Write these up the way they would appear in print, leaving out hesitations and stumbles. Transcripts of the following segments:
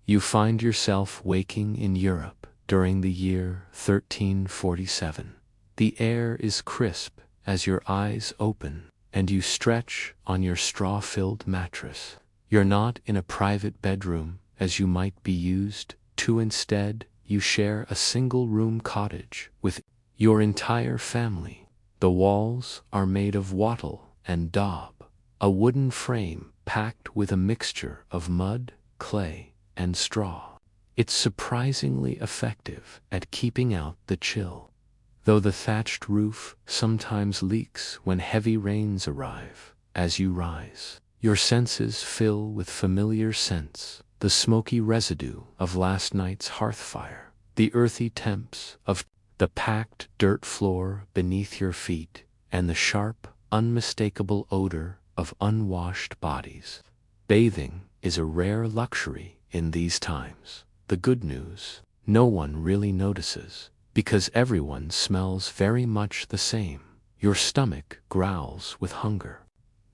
You find yourself waking in Europe during the year 1347. The air is crisp as your eyes open and you stretch on your straw-filled mattress. You're not in a private bedroom as you might be used to. Instead, you share a single-room cottage with your entire family. The walls are made of wattle and daub, a wooden frame packed with a mixture of mud, clay, and straw. It's surprisingly effective at keeping out the chill. Though the thatched roof sometimes leaks when heavy rains arrive, as you rise, your senses fill with familiar scents, the smoky residue of last night's hearth fire, the earthy temps of the packed dirt floor beneath your feet, and the sharp, unmistakable odor of unwashed bodies. Bathing is a rare luxury in these times. The good news, no one really notices, because everyone smells very much the same. Your stomach growls with hunger.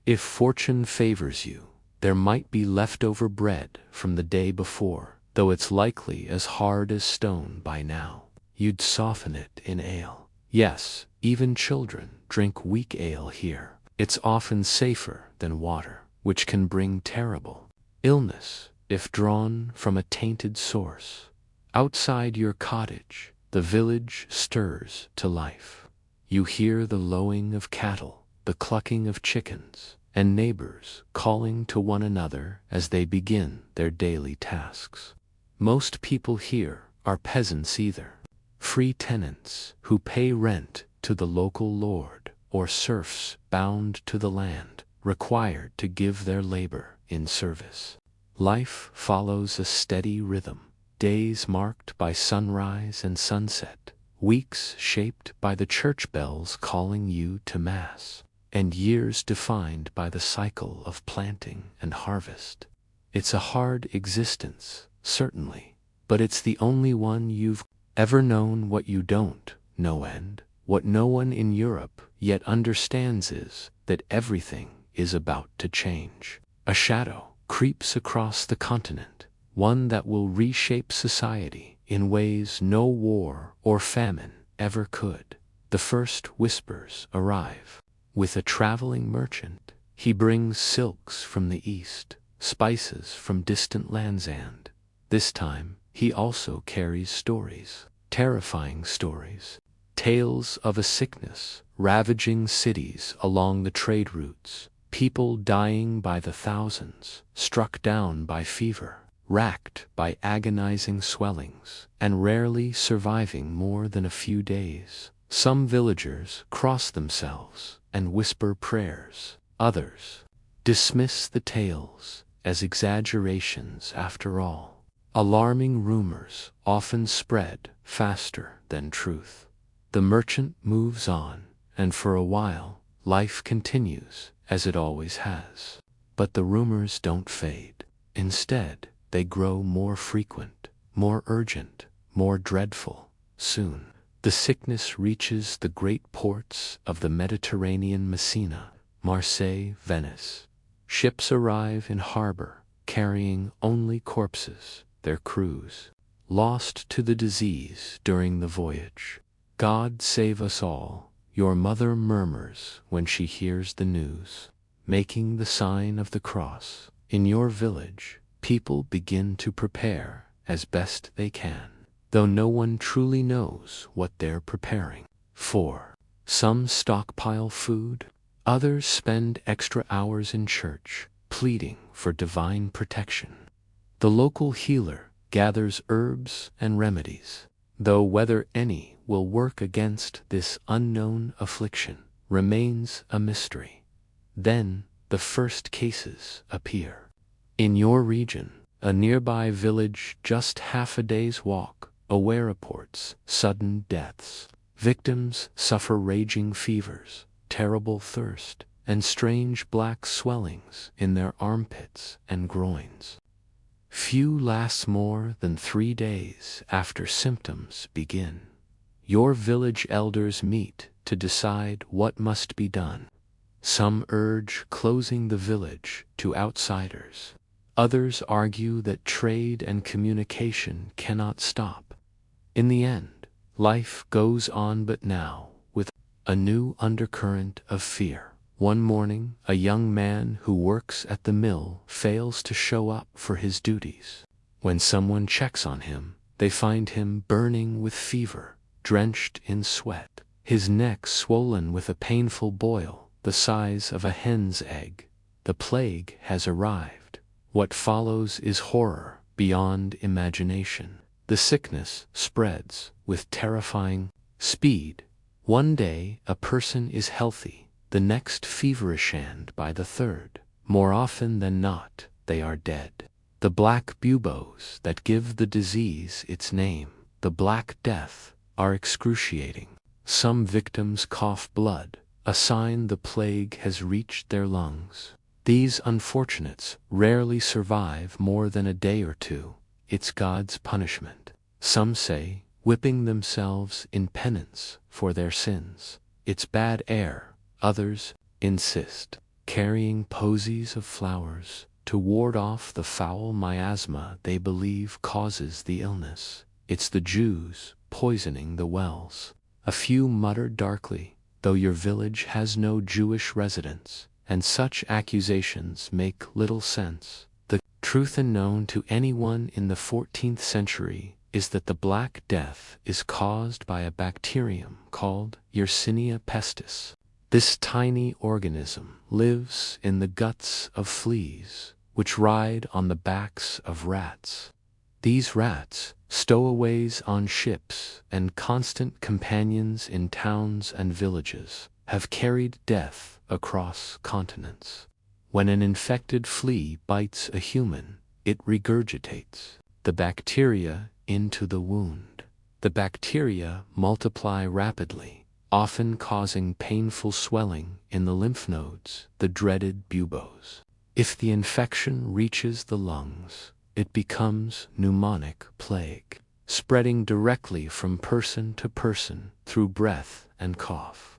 If fortune favors you, there might be leftover bread from the day before, though it's likely as hard as stone by now. You'd soften it in ale. Yes, even children drink weak ale here. It's often safer than water, which can bring terrible illness if drawn from a tainted source. Outside your cottage, the village stirs to life. You hear the lowing of cattle, the clucking of chickens, and neighbors calling to one another as they begin their daily tasks. Most people here are peasants either, free tenants who pay rent to the local lord, or serfs bound to the land, required to give their labor in service. Life follows a steady rhythm, days marked by sunrise and sunset, weeks shaped by the church bells calling you to mass, and years defined by the cycle of planting and harvest. It's a hard existence, certainly, but it's the only one you've ever known. What you don't know and what no one in Europe yet understands is that everything is about to change. A shadow creeps across the continent, one that will reshape society in ways no war or famine ever could. The first whispers arrive. With a traveling merchant, he brings silks from the east, spices from distant lands, and this time he also carries stories, terrifying stories, tales of a sickness ravaging cities along the trade routes, people dying by the thousands, struck down by fever, racked by agonizing swellings, and rarely surviving more than a few days. Some villagers cross themselves and whisper prayers. Others dismiss the tales as exaggerations. After all, alarming rumors often spread faster than truth. The merchant moves on, and for a while, life continues as it always has. But the rumors don't fade. Instead, they grow more frequent, more urgent, more dreadful. Soon, the sickness reaches the great ports of the Mediterranean: Messina, Marseille, Venice. Ships arrive in harbor, carrying only corpses, their crews lost to the disease during the voyage. God save us all, your mother murmurs when she hears the news, making the sign of the cross. In your village, people begin to prepare as best they can, though no one truly knows what they're preparing for. Some stockpile food, others spend extra hours in church, pleading for divine protection. The local healer gathers herbs and remedies, though whether any will work against this unknown affliction remains a mystery. Then the first cases appear. In your region, a nearby village just half a day's walk away reports sudden deaths. Victims suffer raging fevers, terrible thirst, and strange black swellings in their armpits and groins. Few last more than 3 days after symptoms begin. Your village elders meet to decide what must be done. Some urge closing the village to outsiders. Others argue that trade and communication cannot stop. In the end, life goes on, but now, with a new undercurrent of fear. One morning, a young man who works at the mill fails to show up for his duties. When someone checks on him, they find him burning with fever, drenched in sweat, his neck swollen with a painful boil the size of a hen's egg. The plague has arrived. What follows is horror beyond imagination. The sickness spreads with terrifying speed. One day a person is healthy, the next feverish, and by the third, more often than not, they are dead. The black buboes that give the disease its name, the Black Death, are excruciating. Some victims cough blood, a sign the plague has reached their lungs. These unfortunates rarely survive more than a day or two. It's God's punishment. Some say, whipping themselves in penance for their sins. It's bad air. Others insist, carrying posies of flowers to ward off the foul miasma they believe causes the illness. It's the Jews poisoning the wells. A few mutter darkly, though your village has no Jewish residents, and such accusations make little sense. The truth unknown to anyone in the 14th century is that the Black Death is caused by a bacterium called Yersinia pestis. This tiny organism lives in the guts of fleas, which ride on the backs of rats. These rats, stowaways on ships and constant companions in towns and villages, have carried death across continents. When an infected flea bites a human, it regurgitates the bacteria into the wound. The bacteria multiply rapidly, often causing painful swelling in the lymph nodes, the dreaded buboes. If the infection reaches the lungs, it becomes pneumonic plague, spreading directly from person to person through breath and cough.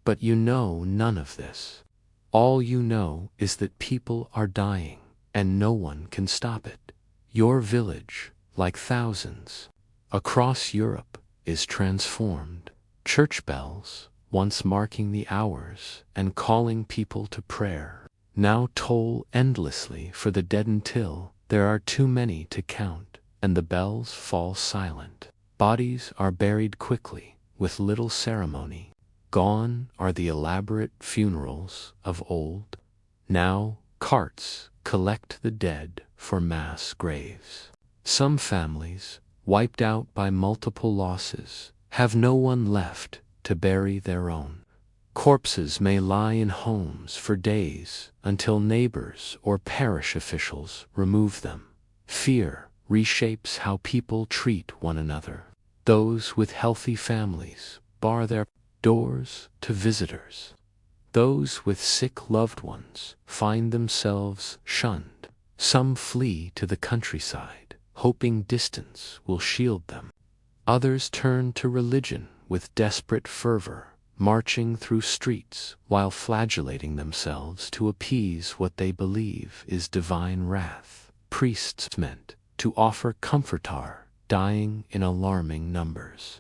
But you know none of this. All you know is that people are dying, and no one can stop it. Your village, like thousands across Europe, is transformed. Church bells, once marking the hours and calling people to prayer, now toll endlessly for the dead until there are too many to count, and the bells fall silent. Bodies are buried quickly, with little ceremony. Gone are the elaborate funerals of old. Now carts collect the dead for mass graves. Some families, wiped out by multiple losses, have no one left to bury their own. Corpses may lie in homes for days until neighbors or parish officials remove them. Fear reshapes how people treat one another. Those with healthy families bar their doors to visitors. Those with sick loved ones find themselves shunned. Some flee to the countryside, hoping distance will shield them. Others turn to religion with desperate fervor, marching through streets while flagellating themselves to appease what they believe is divine wrath. Priests meant to offer comfort are dying in alarming numbers.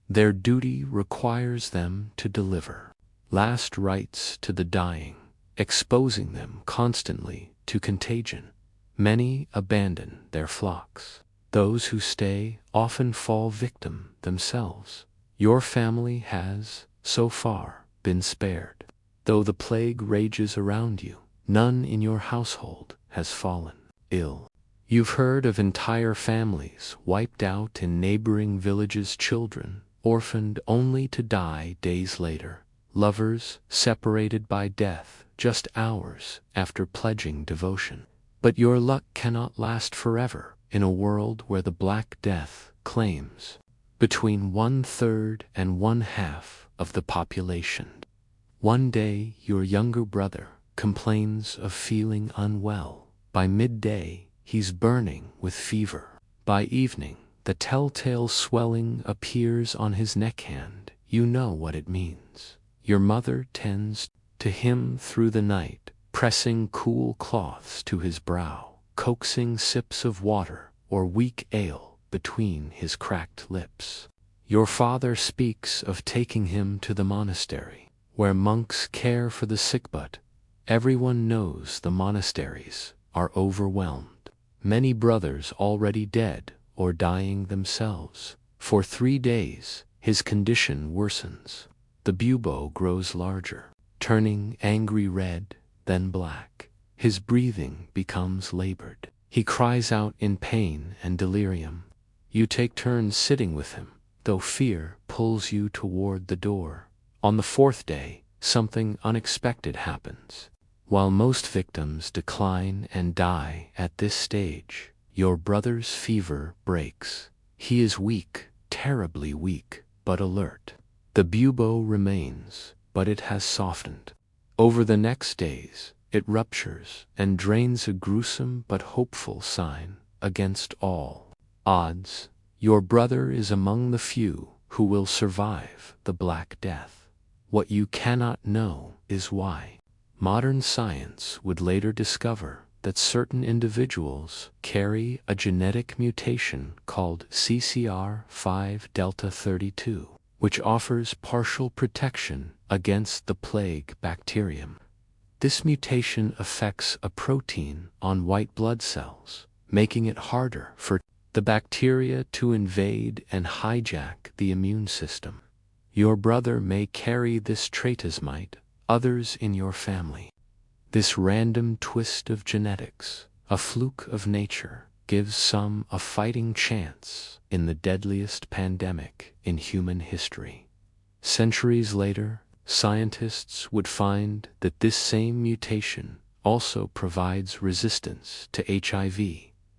Their duty requires them to deliver last rites to the dying, exposing them constantly to contagion. Many abandon their flocks. Those who stay often fall victim themselves. Your family has, so far, been spared. Though the plague rages around you, none in your household has fallen ill. You've heard of entire families wiped out in neighboring villages, children orphaned only to die days later, lovers separated by death just hours after pledging devotion. But your luck cannot last forever in a world where the Black Death claims between 1/3 and 1/2 of the population. One day your younger brother complains of feeling unwell. By midday, he's burning with fever. By evening, the telltale swelling appears on his neckhand. You know what it means. Your mother tends to him through the night, pressing cool cloths to his brow. coaxing sips of water or weak ale between his cracked lips. Your father speaks of taking him to the monastery, where monks care for the sick, but everyone knows the monasteries are overwhelmed. Many brothers already dead or dying themselves. For 3 days, his condition worsens. The bubo grows larger, turning angry red, then black. His breathing becomes labored. He cries out in pain and delirium. You take turns sitting with him, though fear pulls you toward the door. On the 4th day, something unexpected happens. While most victims decline and die at this stage, your brother's fever breaks. He is weak, terribly weak, but alert. The bubo remains, but it has softened. Over the next days, it ruptures and drains, a gruesome but hopeful sign. Against all odds, your brother is among the few who will survive the Black Death. What you cannot know is why. Modern science would later discover that certain individuals carry a genetic mutation called CCR5 delta 32, which offers partial protection against the plague bacterium. This mutation affects a protein on white blood cells, making it harder for the bacteria to invade and hijack the immune system. Your brother may carry this trait, as might others in your family. This random twist of genetics, a fluke of nature, gives some a fighting chance in the deadliest pandemic in human history. Centuries later, scientists would find that this same mutation also provides resistance to HIV,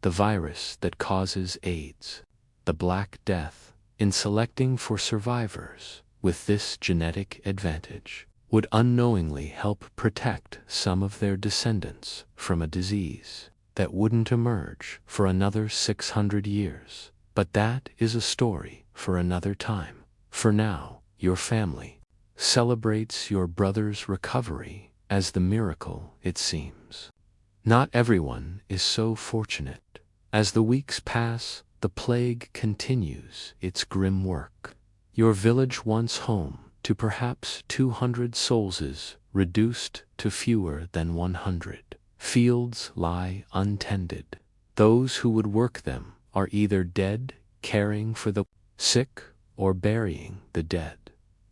the virus that causes AIDS. The Black Death, in selecting for survivors with this genetic advantage, would unknowingly help protect some of their descendants from a disease that wouldn't emerge for another 600 years. But that is a story for another time. For now, your family celebrates your brother's recovery as the miracle it seems. Not everyone is so fortunate. As the weeks pass, the plague continues its grim work. Your village, once home to perhaps 200 souls, is reduced to fewer than 100. Fields lie untended. Those who would work them are either dead, caring for the sick, or burying the dead.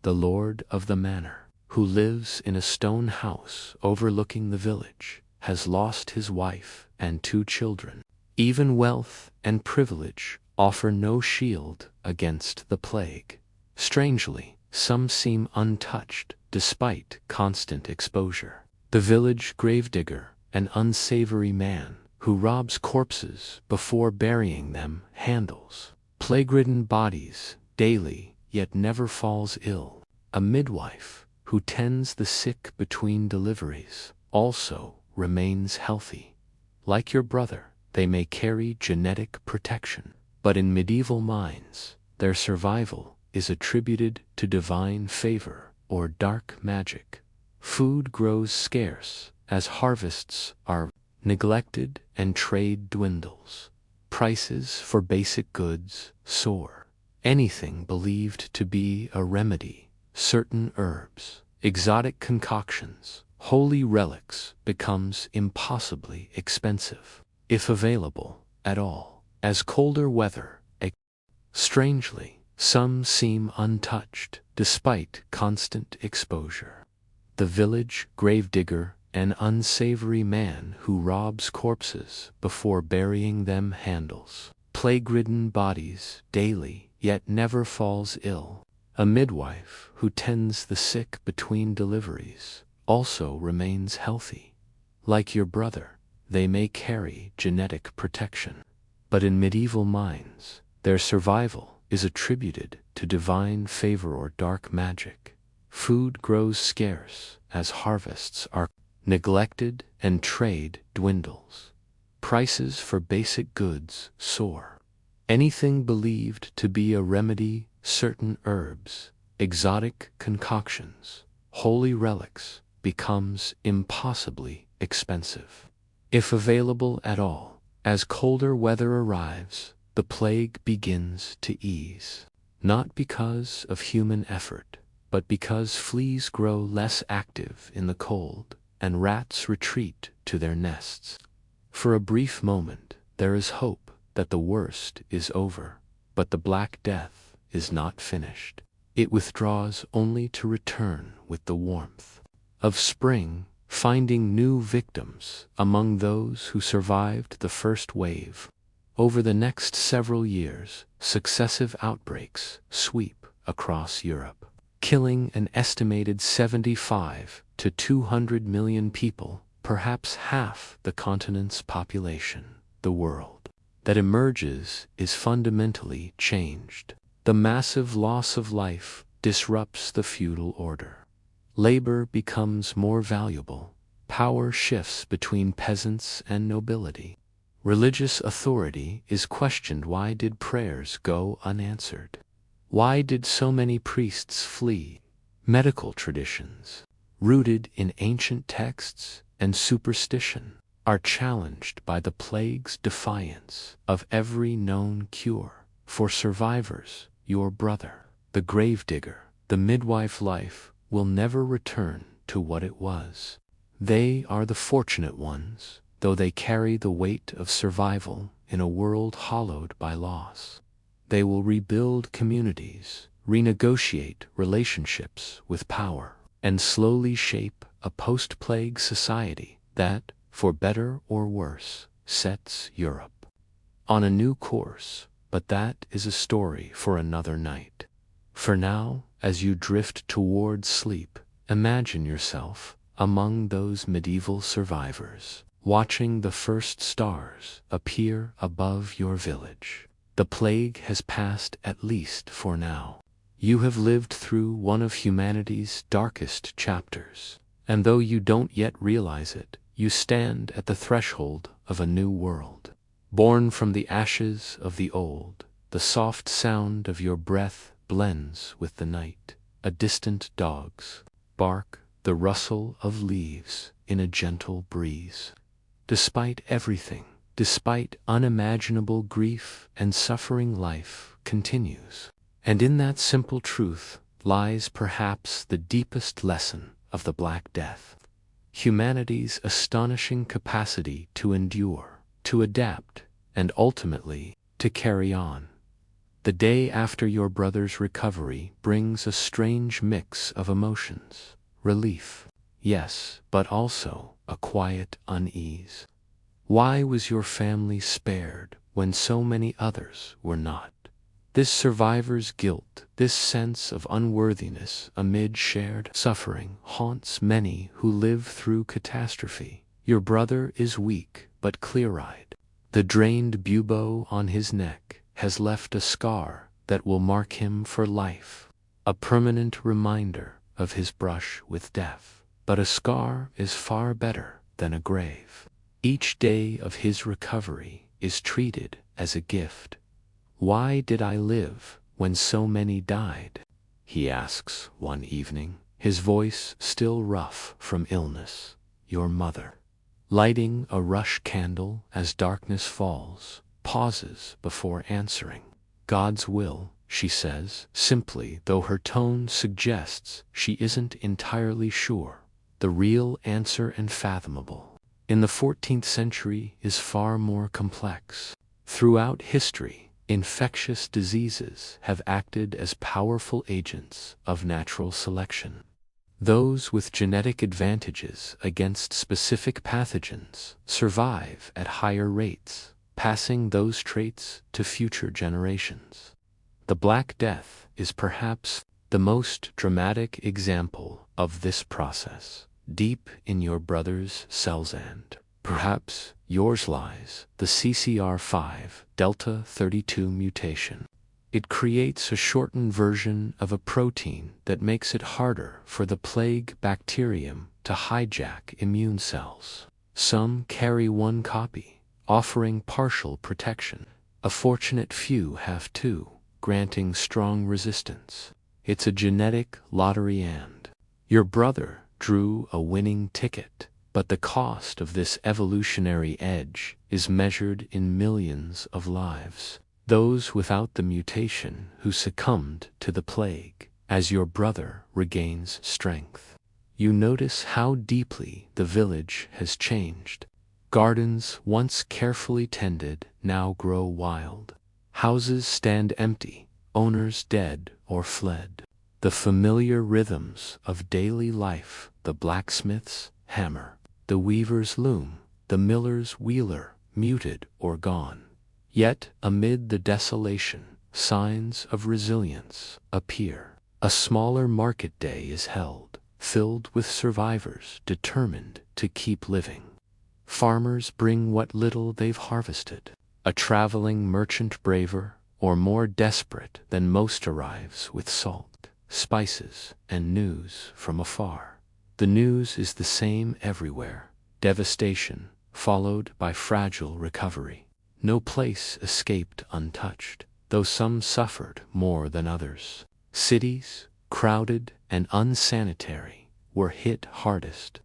The lord of the manor, who lives in a stone house overlooking the village, has lost his wife and 2 children. Even wealth and privilege offer no shield against the plague. Strangely, some seem untouched despite constant exposure. The village gravedigger, an unsavory man who robs corpses before burying them, handles plague-ridden bodies daily, yet never falls ill. A midwife who tends the sick between deliveries also remains healthy. Like your brother, they may carry genetic protection, but in medieval minds, their survival is attributed to divine favor or dark magic. Food grows scarce as harvests are neglected and trade dwindles. Prices for basic goods soar. Anything believed to be a remedy, certain herbs, exotic concoctions, holy relics, becomes impossibly expensive, if available at all. As colder weather, strangely, some seem untouched despite constant exposure. The village gravedigger, an unsavory man who robs corpses before burying them, handles plague-ridden bodies daily, yet never falls ill. A midwife who tends the sick between deliveries also remains healthy. Like your brother, they may carry genetic protection, but in medieval minds, their survival is attributed to divine favor or dark magic. Food grows scarce as harvests are neglected and trade dwindles. Prices for basic goods soar. Anything believed to be a remedy, certain herbs, exotic concoctions, holy relics, becomes impossibly expensive, if available at all. As colder weather arrives, the plague begins to ease. Not because of human effort, but because fleas grow less active in the cold, and rats retreat to their nests. For a brief moment, there is hope that the worst is over, but the Black Death is not finished. It withdraws only to return with the warmth of spring, finding new victims among those who survived the first wave. Over the next several years, successive outbreaks sweep across Europe, killing an estimated 75 to 200 million people, perhaps half the continent's population. The world that emerges is fundamentally changed. The massive loss of life disrupts the feudal order. Labor becomes more valuable. Power shifts between peasants and nobility. Religious authority is questioned. Why did prayers go unanswered? Why did so many priests flee? Medical traditions, rooted in ancient texts and superstition, are challenged by the plague's defiance of every known cure. For survivors, your brother, the gravedigger, the midwife life will never return to what it was. They are the fortunate ones, though they carry the weight of survival in a world hollowed by loss. They will rebuild communities, renegotiate relationships with power, and slowly shape a post-plague society that, for better or worse, sets Europe on a new course. But that is a story for another night. For now, as you drift toward sleep, imagine yourself among those medieval survivors, watching the first stars appear above your village. The plague has passed, at least for now. You have lived through one of humanity's darkest chapters, and though you don't yet realize it, you stand at the threshold of a new world. Born from the ashes of the old, the soft sound of your breath blends with the night, a distant dog's bark, the rustle of leaves in a gentle breeze. Despite everything, despite unimaginable grief and suffering, life continues. And in that simple truth lies perhaps the deepest lesson of the Black Death. Humanity's astonishing capacity to endure, to adapt, and ultimately to carry on. The day after your brother's recovery brings a strange mix of emotions. Relief, yes, but also a quiet unease. Why was your family spared when so many others were not? This survivor's guilt, this sense of unworthiness amid shared suffering, haunts many who live through catastrophe. Your brother is weak but clear-eyed. The drained bubo on his neck has left a scar that will mark him for life, a permanent reminder of his brush with death. But a scar is far better than a grave. Each day of his recovery is treated as a gift. Why did I live when so many died? He asks one evening, his voice still rough from illness. Your mother, lighting a rush candle as darkness falls, pauses before answering. God's will, she says, simply, though her tone suggests she isn't entirely sure. The real answer, unfathomable, in the 14th century is far more complex. Throughout history, infectious diseases have acted as powerful agents of natural selection. Those with genetic advantages against specific pathogens survive at higher rates, passing those traits to future generations. The Black Death is perhaps the most dramatic example of this process. Deep in your brother's cells, and perhaps yours, lies the CCR5 Delta 32 mutation. It creates a shortened version of a protein that makes it harder for the plague bacterium to hijack immune cells. Some carry one copy, offering partial protection. A fortunate few have two, granting strong resistance. It's a genetic lottery, and your brother drew a winning ticket. But the cost of this evolutionary edge is measured in millions of lives. Those without the mutation who succumbed to the plague, as your brother regains strength. You notice how deeply the village has changed. Gardens once carefully tended now grow wild. Houses stand empty, owners dead or fled. The familiar rhythms of daily life, the blacksmith's hammer, the weaver's loom, the miller's wheeler, muted or gone. Yet, amid the desolation, signs of resilience appear. A smaller market day is held, filled with survivors determined to keep living. Farmers bring what little they've harvested. A traveling merchant braver, or more desperate than most, arrives with salt, spices, and news from afar. The news is the same everywhere: devastation, followed by fragile recovery. No place escaped untouched, though some suffered more than others. Cities, crowded and unsanitary, were hit hardest.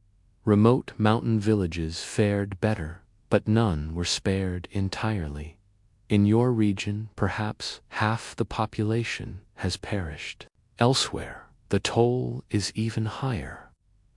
Remote mountain villages fared better, but none were spared entirely. In your region, perhaps half the population has perished. Elsewhere, the toll is even higher.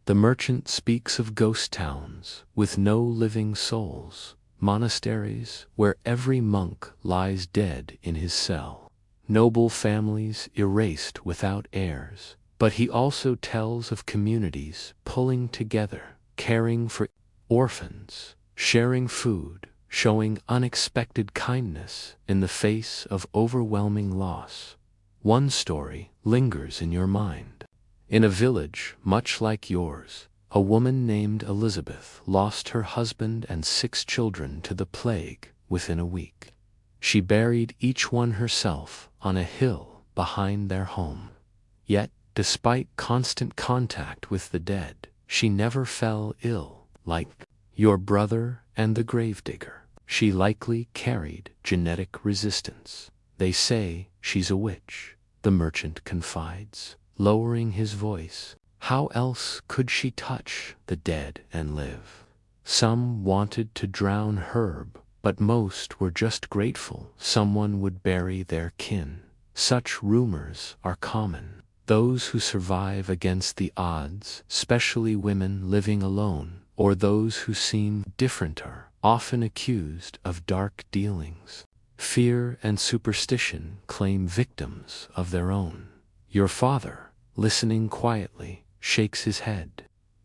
The merchant speaks of ghost towns with no living souls, monasteries where every monk lies dead in his cell, noble families erased without heirs. But he also tells of communities pulling together, caring for orphans, sharing food, showing unexpected kindness in the face of overwhelming loss. One story lingers in your mind. In a village much like yours, a woman named Elizabeth lost her husband and 6 children to the plague within a week. She buried each one herself on a hill behind their home. Yet, despite constant contact with the dead, she never fell ill. Like your brother and the gravedigger, she likely carried genetic resistance. They say she's a witch, the merchant confides, lowering his voice. How else could she touch the dead and live? Some wanted to drown Herb, but most were just grateful someone would bury their kin. Such rumors are common. Those who survive against the odds, especially women living alone, or those who seem different, are often accused of dark dealings. Fear and superstition claim victims of their own. Your father, listening quietly, shakes his head.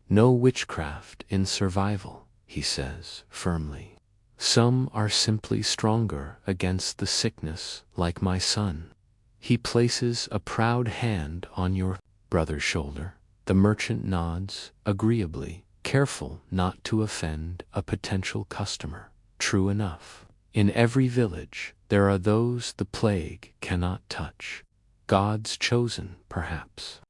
No witchcraft in survival, he says firmly. Some are simply stronger against the sickness, like my son. He places a proud hand on your brother's shoulder. The merchant nods agreeably, careful not to offend a potential customer. True enough. In every village, there are those the plague cannot touch. God's chosen, perhaps.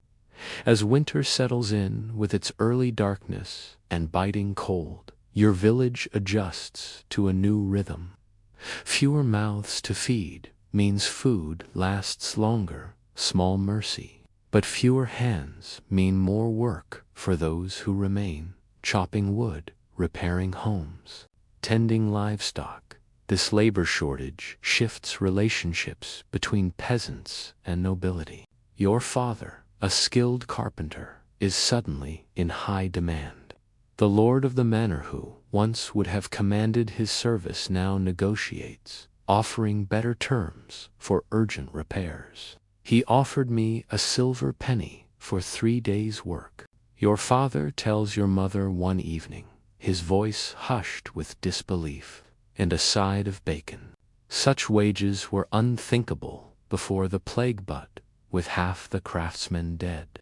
As winter settles in with its early darkness and biting cold, your village adjusts to a new rhythm. Fewer mouths to feed means food lasts longer, small mercy. But fewer hands mean more work for those who remain, chopping wood, repairing homes, tending livestock. This labor shortage shifts relationships between peasants and nobility. Your father, a skilled carpenter, is suddenly in high demand. The lord of the manor, who once would have commanded his service, now negotiates, offering better terms for urgent repairs. He offered me a silver penny for 3 days' work. Your father tells your mother one evening, his voice hushed with disbelief, and a side of bacon. Such wages were unthinkable before the plague, but with half the craftsmen dead.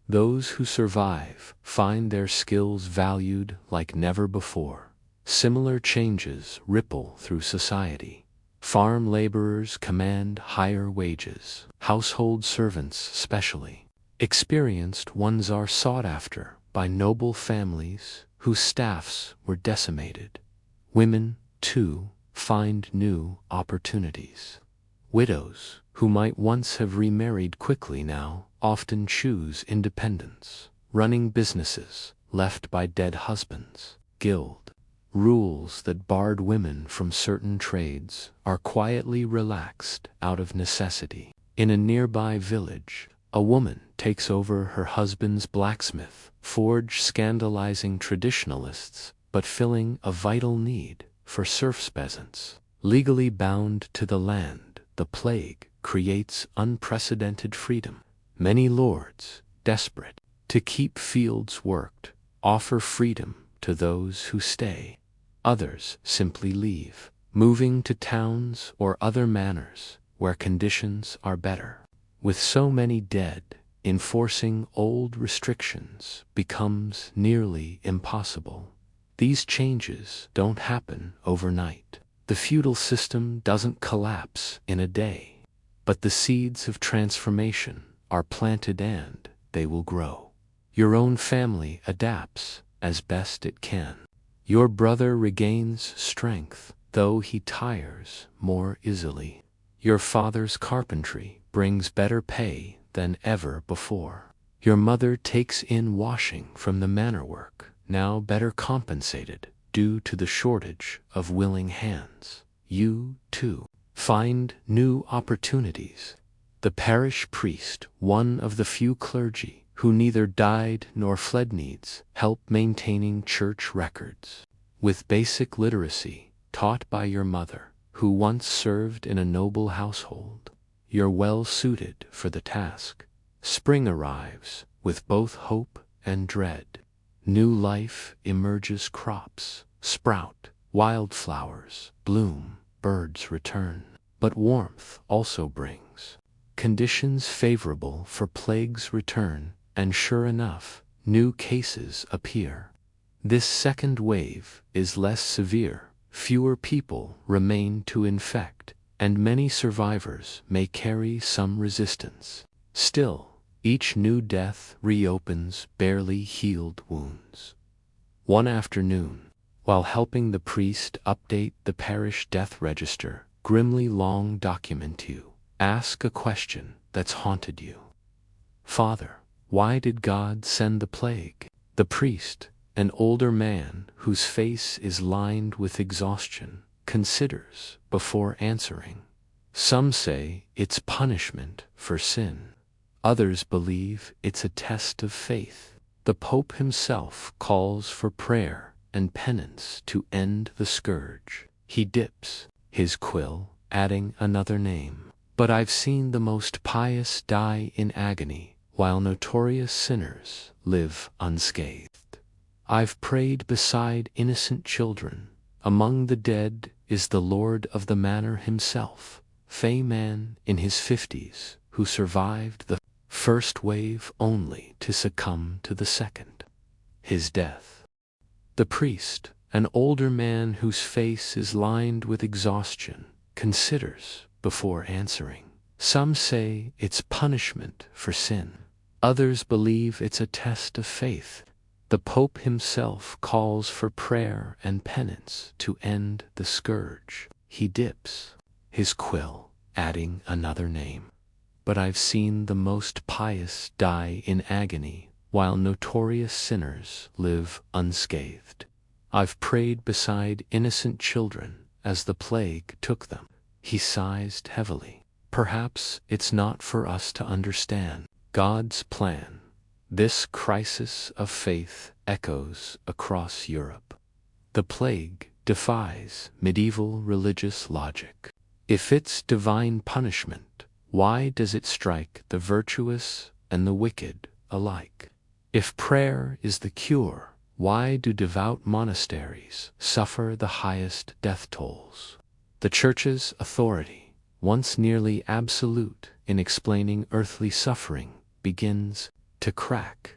Those who survive find their skills valued like never before. Similar changes ripple through society. Farm laborers command higher wages, household servants especially. Experienced ones are sought after by noble families whose staffs were decimated. Women, too, find new opportunities. Widows, who might once have remarried quickly, now often choose independence, running businesses, left by dead husbands. Guild rules that barred women from certain trades are quietly relaxed out of necessity. In a nearby village, a woman takes over her husband's blacksmith forge, scandalizing traditionalists but filling a vital need for serfs peasants. Legally bound to the land, the plague creates unprecedented freedom. Many lords, desperate to keep fields worked, offer freedom to those who stay. Others simply leave, moving to towns or other manors where conditions are better. With so many dead, enforcing old restrictions becomes nearly impossible. These changes don't happen overnight. The feudal system doesn't collapse in a day, but the seeds of transformation are planted and they will grow. Your own family adapts as best it can. Your brother regains strength, though he tires more easily. Your father's carpentry brings better pay than ever before. Your mother takes in washing from the manor work, now better compensated due to the shortage of willing hands. You, too, find new opportunities. The parish priest, one of the few clergy who neither died nor fled, needs help maintaining church records. With basic literacy taught by your mother, who once served in a noble household, you're well suited for the task. Spring arrives with both hope and dread. New life emerges, crops sprout, wildflowers bloom, birds return. But warmth also brings conditions favorable for plague's return, and sure enough, new cases appear. This second wave is less severe. Fewer people remain to infect, and many survivors may carry some resistance. Still, each new death reopens barely healed wounds. One afternoon, while helping the priest update the parish death register, grimly long document, you ask a question that's haunted you. Father, why did God send the plague? The priest, an older man whose face is lined with exhaustion, considers before answering. Some say it's punishment for sin. Others believe it's a test of faith. The Pope himself calls for prayer and penance to end the scourge. He dips his quill, adding another name. But I've seen the most pious die in agony, while notorious sinners live unscathed. I've prayed beside innocent children. Among the dead is the lord of the manor himself, Fey man in his 50s, who survived the first wave only to succumb to the second. His death. The priest, an older man whose face is lined with exhaustion, considers before answering. Some say it's punishment for sin. Others believe it's a test of faith. The Pope himself calls for prayer and penance to end the scourge. He dips his quill, adding another name. But I've seen the most pious die in agony, while notorious sinners live unscathed. I've prayed beside innocent children as the plague took them. He sighs heavily. Perhaps it's not for us to understand God's plan. This crisis of faith echoes across Europe. The plague defies medieval religious logic. If it's divine punishment, why does it strike the virtuous and the wicked alike? If prayer is the cure, why do devout monasteries suffer the highest death tolls? The Church's authority, once nearly absolute in explaining earthly suffering, begins to crack.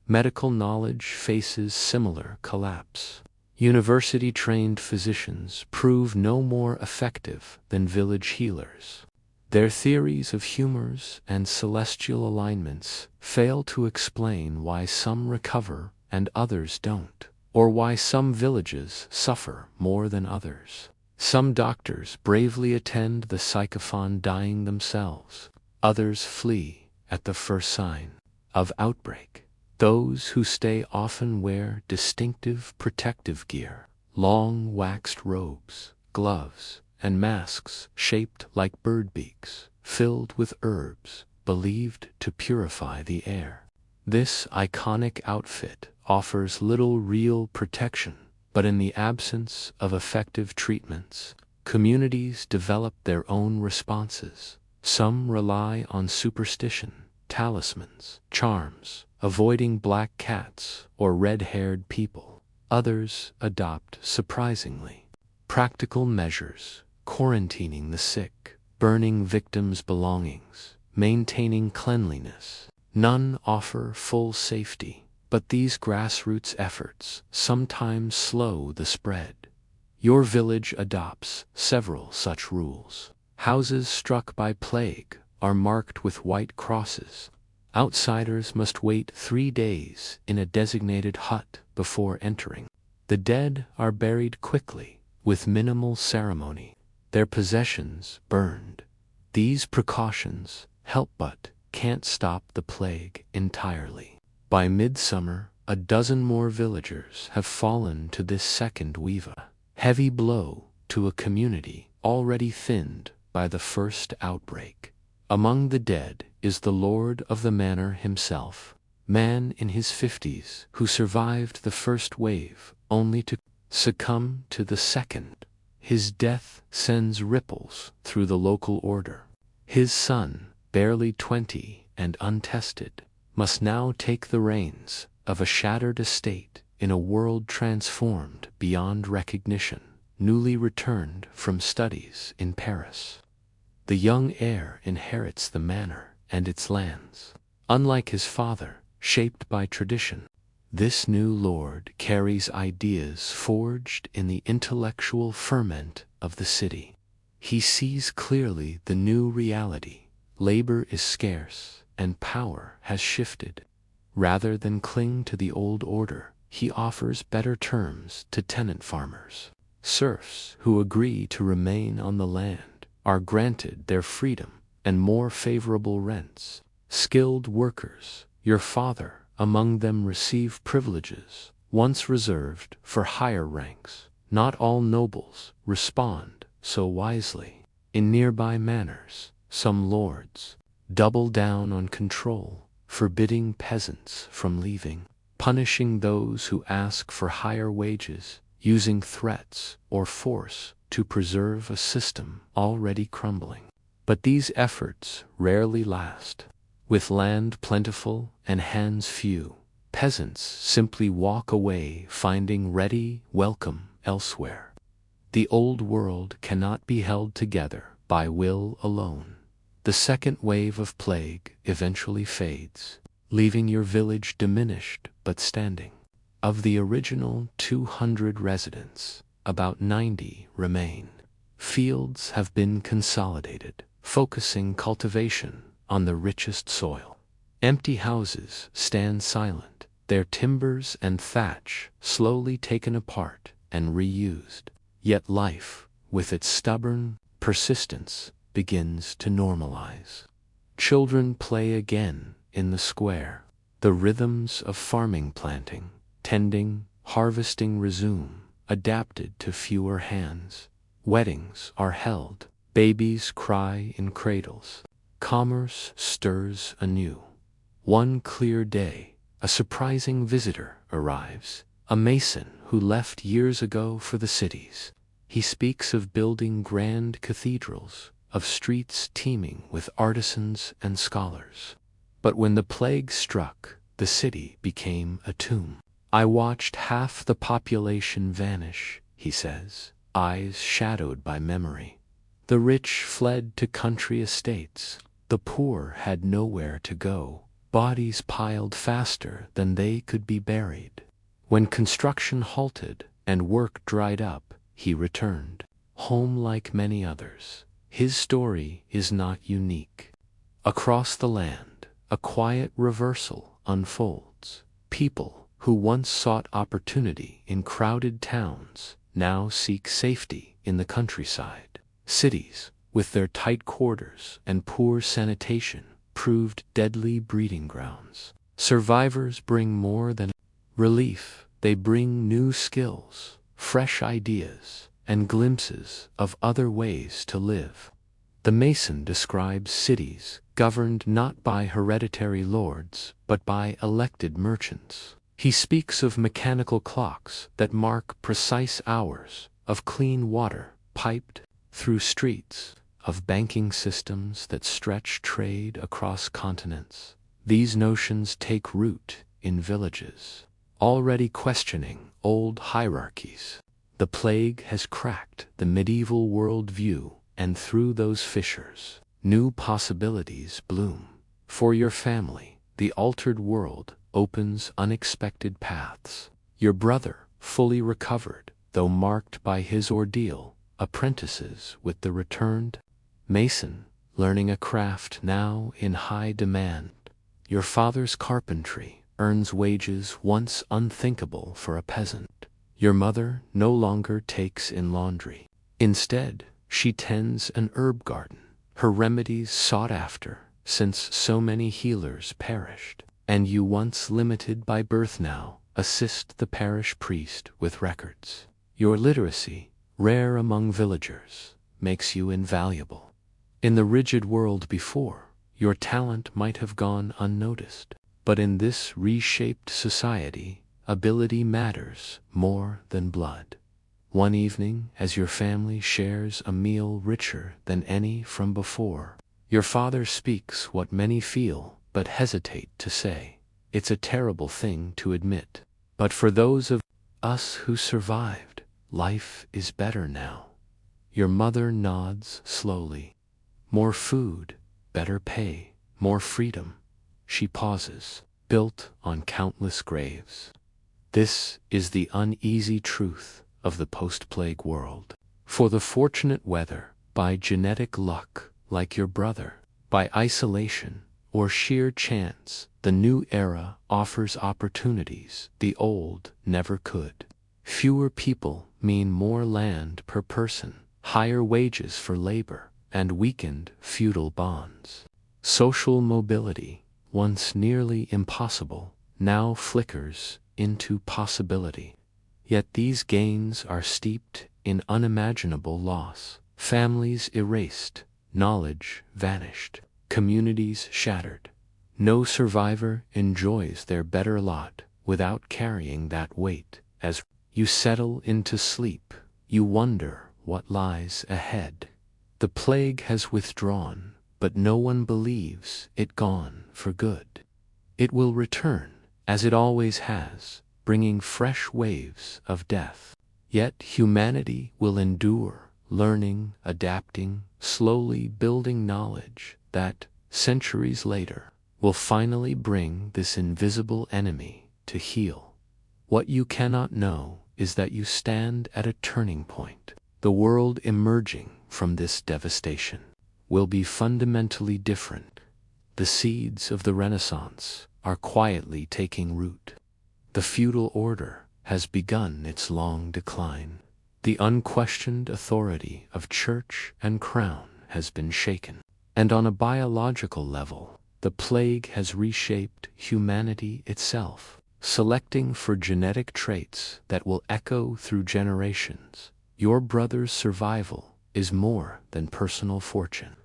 Medical knowledge faces similar collapse. University-trained physicians prove no more effective than village healers. Their theories of humors and celestial alignments fail to explain why some recover and others don't, or why some villages suffer more than others. Some doctors bravely attend the psychophon, dying themselves. Others flee at the first sign of outbreak. Those who stay often wear distinctive protective gear, long waxed robes, gloves, and masks shaped like bird beaks, filled with herbs believed to purify the air. This iconic outfit offers little real protection, but in the absence of effective treatments, communities develop their own responses. Some rely on superstition, talismans, charms, avoiding black cats or red-haired people. Others adopt surprisingly practical measures, quarantining the sick, burning victims' belongings, maintaining cleanliness. None offer full safety, but these grassroots efforts sometimes slow the spread. Your village adopts several such rules. Houses struck by plague are marked with white crosses. Outsiders must wait 3 days in a designated hut before entering. The dead are buried quickly, with minimal ceremony, their possessions burned. These precautions help but can't stop the plague entirely. By midsummer, a dozen more villagers have fallen to this second Wiva, heavy blow to a community already thinned by the first outbreak. Among the dead is the lord of the manor himself, man in his 50s who survived the first wave only to succumb to the second. His death sends ripples through the local order. His son, barely 20 and untested, must now take the reins of a shattered estate in a world transformed beyond recognition, newly returned from studies in Paris. The young heir inherits the manor and its lands. Unlike his father, shaped by tradition, this new lord carries ideas forged in the intellectual ferment of the city. He sees clearly the new reality. Labor is scarce, and power has shifted. Rather than cling to the old order, he offers better terms to tenant farmers. Serfs who agree to remain on the land are granted their freedom and more favorable rents. Skilled workers, your father among them, receive privileges once reserved for higher ranks. Not all nobles respond so wisely. In nearby manors, some lords double down on control, forbidding peasants from leaving, punishing those who ask for higher wages, using threats or force to preserve a system already crumbling. But these efforts rarely last. With land plentiful and hands few, peasants simply walk away, finding ready welcome elsewhere. The old world cannot be held together by will alone. The second wave of plague eventually fades, leaving your village diminished but standing. Of the original 200 residents, about 90 remain. Fields have been consolidated, focusing cultivation on the richest soil. Empty houses stand silent, their timbers and thatch slowly taken apart and reused. Yet life, with its stubborn persistence, begins to normalize. Children play again in the square. The rhythms of farming, planting, tending, harvesting resume, adapted to fewer hands. Weddings are held. Babies cry in cradles. Commerce stirs anew. One clear day, a surprising visitor arrives, a mason who left years ago for the cities. He speaks of building grand cathedrals, of streets teeming with artisans and scholars. But when the plague struck, the city became a tomb. I watched half the population vanish, he says, eyes shadowed by memory. The rich fled to country estates. The poor had nowhere to go. Bodies piled faster than they could be buried. When construction halted and work dried up, he returned, home like many others. His story is not unique. Across the land, a quiet reversal unfolds. People who once sought opportunity in crowded towns now seek safety in the countryside. Cities, with their tight quarters and poor sanitation, proved deadly breeding grounds. Survivors bring more than relief, they bring new skills, fresh ideas, and glimpses of other ways to live. The Mason describes cities governed not by hereditary lords but by elected merchants. He speaks of mechanical clocks that mark precise hours, of clean water piped through streets, of banking systems that stretch trade across continents. These notions take root in villages, already questioning old hierarchies. The plague has cracked the medieval world view, and through those fissures, new possibilities bloom. For your family, the altered world opens unexpected paths. Your brother, fully recovered, though marked by his ordeal, apprentices with the returned Mason, learning a craft now in high demand. Your father's carpentry earns wages once unthinkable for a peasant. Your mother no longer takes in laundry. Instead, she tends an herb garden, her remedies sought after, since so many healers perished. And you, once limited by birth, now assist the parish priest with records. Your literacy, rare among villagers, makes you invaluable. In the rigid world before, your talent might have gone unnoticed. But in this reshaped society, ability matters more than blood. One evening, as your family shares a meal richer than any from before, your father speaks what many feel but hesitate to say. It's a terrible thing to admit, but for those of us who survived, life is better now. Your mother nods slowly. More food, better pay, more freedom. She pauses, built on countless graves. This is the uneasy truth of the post-plague world. For the fortunate, whether by genetic luck, like your brother, by isolation, or sheer chance, the new era offers opportunities the old never could. Fewer people mean more land per person, higher wages for labor, and weakened feudal bonds. Social mobility, once nearly impossible, now flickers into possibility. Yet these gains are steeped in unimaginable loss. Families erased, knowledge vanished, communities shattered. No survivor enjoys their better lot without carrying that weight. As you settle into sleep, you wonder what lies ahead. The plague has withdrawn, but no one believes it gone for good. It will return, as it always has, bringing fresh waves of death. Yet humanity will endure, learning, adapting, slowly building knowledge that, centuries later, will finally bring this invisible enemy to heel. What you cannot know is that you stand at a turning point. The world emerging from this devastation will be fundamentally different. The seeds of the Renaissance are quietly taking root. The feudal order has begun its long decline. The unquestioned authority of church and crown has been shaken. And on a biological level, the plague has reshaped humanity itself, selecting for genetic traits that will echo through generations. Your brother's survival is more than personal fortune.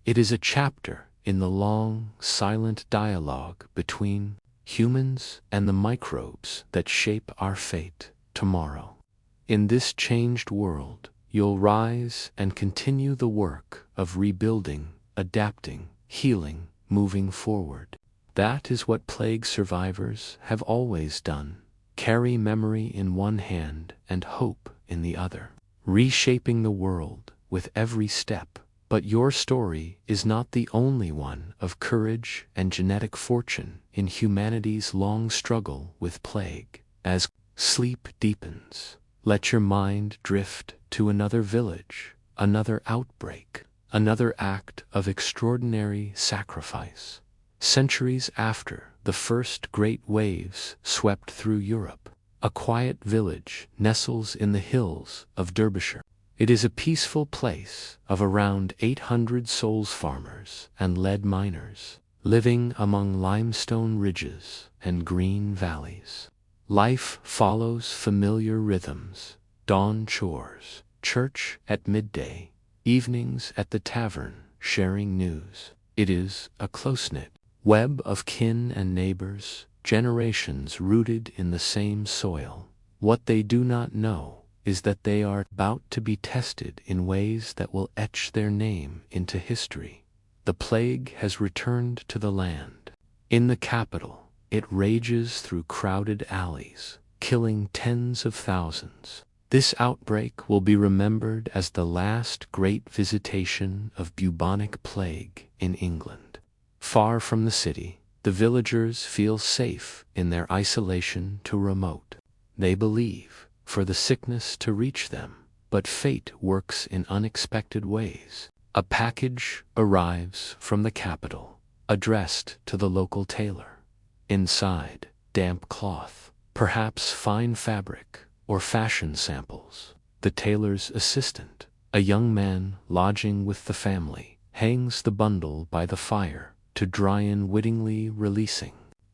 It is a chapter in the long, silent dialogue between humans and the microbes that shape our fate tomorrow. In this changed world, you'll rise and continue the work of rebuilding, adapting, healing, moving forward. That is what plague survivors have always done. Carry memory in one hand and hope in the other, reshaping the world with every step. But your story is not the only one of courage and genetic fortune in humanity's long struggle with plague. As sleep deepens, let your mind drift to another village, another outbreak, another act of extraordinary sacrifice. Centuries after the first great waves swept through Europe, a quiet village nestles in the hills of Derbyshire. It is a peaceful place of around 800 souls, farmers and lead miners, living among limestone ridges and green valleys. Life follows familiar rhythms: dawn chores, church at midday, evenings at the tavern, sharing news. It is a close-knit web of kin and neighbors, generations rooted in the same soil. What they do not know is that they are about to be tested in ways that will etch their name into history. The plague has returned to the land. In the capital, it rages through crowded alleys, killing tens of thousands. This outbreak will be remembered as the last great visitation of bubonic plague in England. Far from the city, the villagers feel safe in their isolation too remote. They believe for the sickness to reach them, but fate works in unexpected ways. A package arrives from the capital, addressed to the local tailor. Inside, damp cloth, perhaps fine fabric or fashion samples. The tailor's assistant, a young man lodging with the family, hangs the bundle by the fire to dry, unwittingly releasing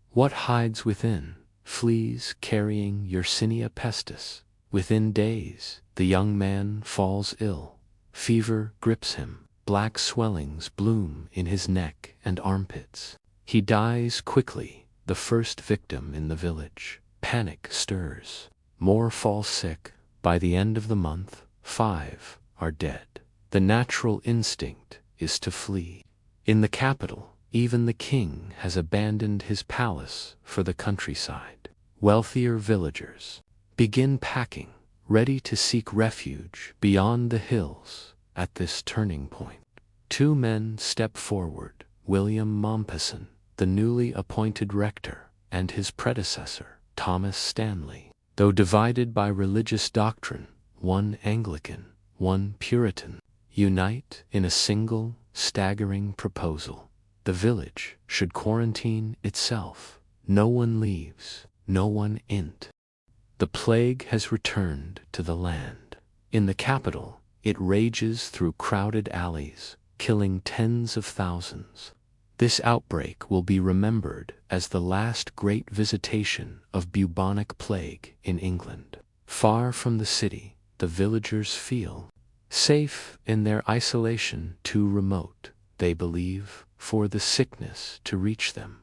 what hides within: fleas carrying Yersinia pestis. Within days, the young man falls ill. Fever grips him. Black swellings bloom in his neck and armpits. He dies quickly, the first victim in the village. Panic stirs. More fall sick. By the end of the month, 5 are dead. The natural instinct is to flee. In the capital, even the king has abandoned his palace for the countryside. Wealthier villagers begin packing, ready to seek refuge beyond the hills. At this turning point, 2 men step forward: William Mompesson, the newly appointed rector, and his predecessor, Thomas Stanley. Though divided by religious doctrine, one Anglican, one Puritan, unite in a single, staggering proposal. The village should quarantine itself. No one leaves, no one int. The plague has returned to the land. In the capital, it rages through crowded alleys, killing tens of thousands. This outbreak will be remembered as the last great visitation of bubonic plague in England. Far from the city, the villagers feel safe in their isolation too remote. They believe for the sickness to reach them.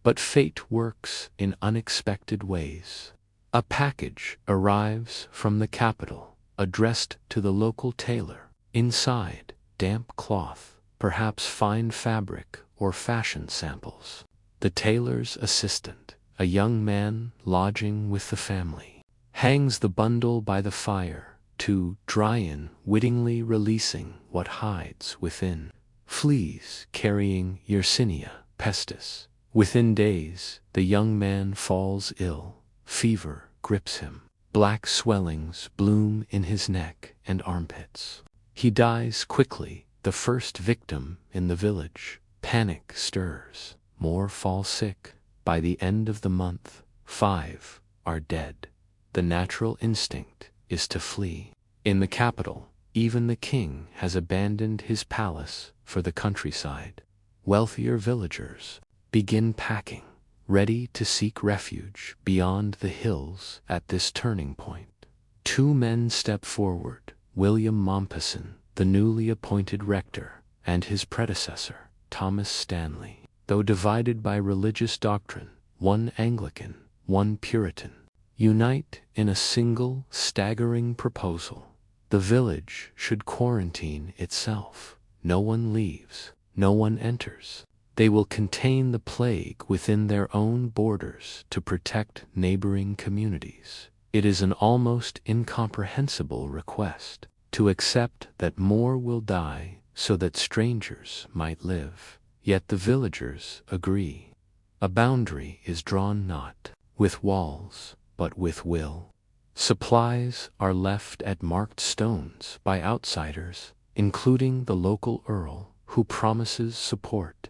But fate works in unexpected ways. A package arrives from the capital, addressed to the local tailor. Inside, damp cloth, perhaps fine fabric or fashion samples. The tailor's assistant, a young man lodging with the family, hangs the bundle by the fire to dry, in wittingly releasing what hides within: fleas carrying Yersinia pestis. Within days, the young man falls ill. Fever grips him. Black swellings bloom in his neck and armpits. He dies quickly, the first victim in the village. Panic stirs. More fall sick. By the end of the month, 5 are dead. The natural instinct is to flee. In the capital, even the king has abandoned his palace for the countryside. Wealthier villagers begin packing, ready to seek refuge beyond the hills. At this turning point, 2 men step forward: William Mompesson, the newly appointed rector, and his predecessor, Thomas Stanley. Though divided by religious doctrine, one Anglican, one Puritan, unite in a single, staggering proposal. The village should quarantine itself. No one leaves, no one enters. They will contain the plague within their own borders to protect neighboring communities. It is an almost incomprehensible request: to accept that more will die so that strangers might live. Yet the villagers agree. A boundary is drawn not with walls, but with will. Supplies are left at marked stones by outsiders, including the local earl, who promises support.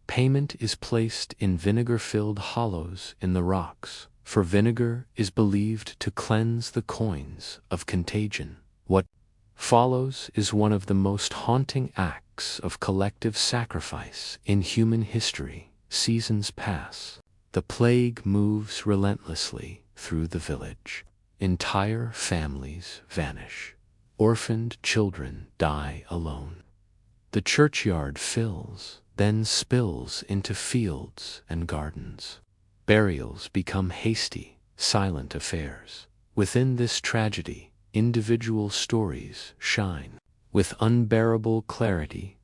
Payment is placed in vinegar-filled hollows in the rocks, for vinegar is believed to cleanse the coins of contagion. What follows is one of the most haunting acts of collective sacrifice in human history. seasons pass. The plague moves relentlessly through the village. Entire families vanish. Orphaned children die alone. The churchyard fills, then spills into fields and gardens. Burials become hasty, silent affairs. Within this tragedy, individual stories shine with unbearable clarity.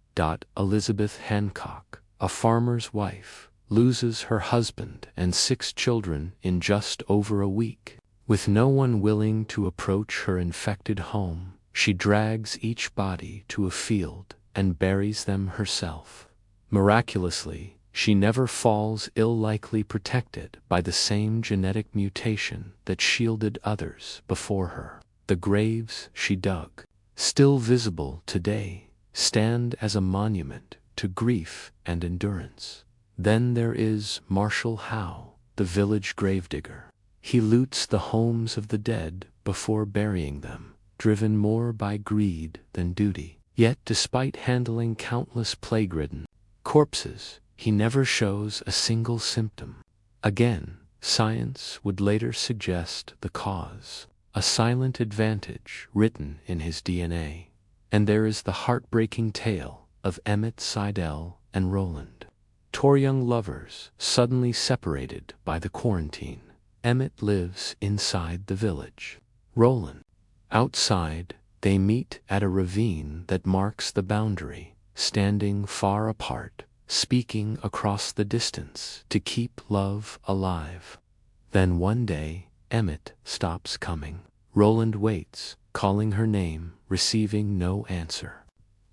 Elizabeth Hancock, a farmer's wife, loses her husband and 6 children in just over a week. With no one willing to approach her infected home, she drags each body to a field and buries them herself. Miraculously, she never falls ill, likely protected by the same genetic mutation that shielded others before her. The graves she dug, still visible today, stand as a monument to grief and endurance. Then there is Marshall Howe, the village gravedigger. He loots the homes of the dead before burying them, driven more by greed than duty. Yet despite handling countless plague-ridden corpses, he never shows a single symptom. Again, science would later suggest the cause, a silent advantage written in his DNA. And there is the heartbreaking tale of Emmett Seidel and Roland, 2 young lovers suddenly separated by the quarantine. Emmett lives inside the village. Roland outside. They meet at a ravine that marks the boundary, standing far apart, speaking across the distance to keep love alive. Then one day, Emmett stops coming. Roland waits, calling her name, receiving no answer.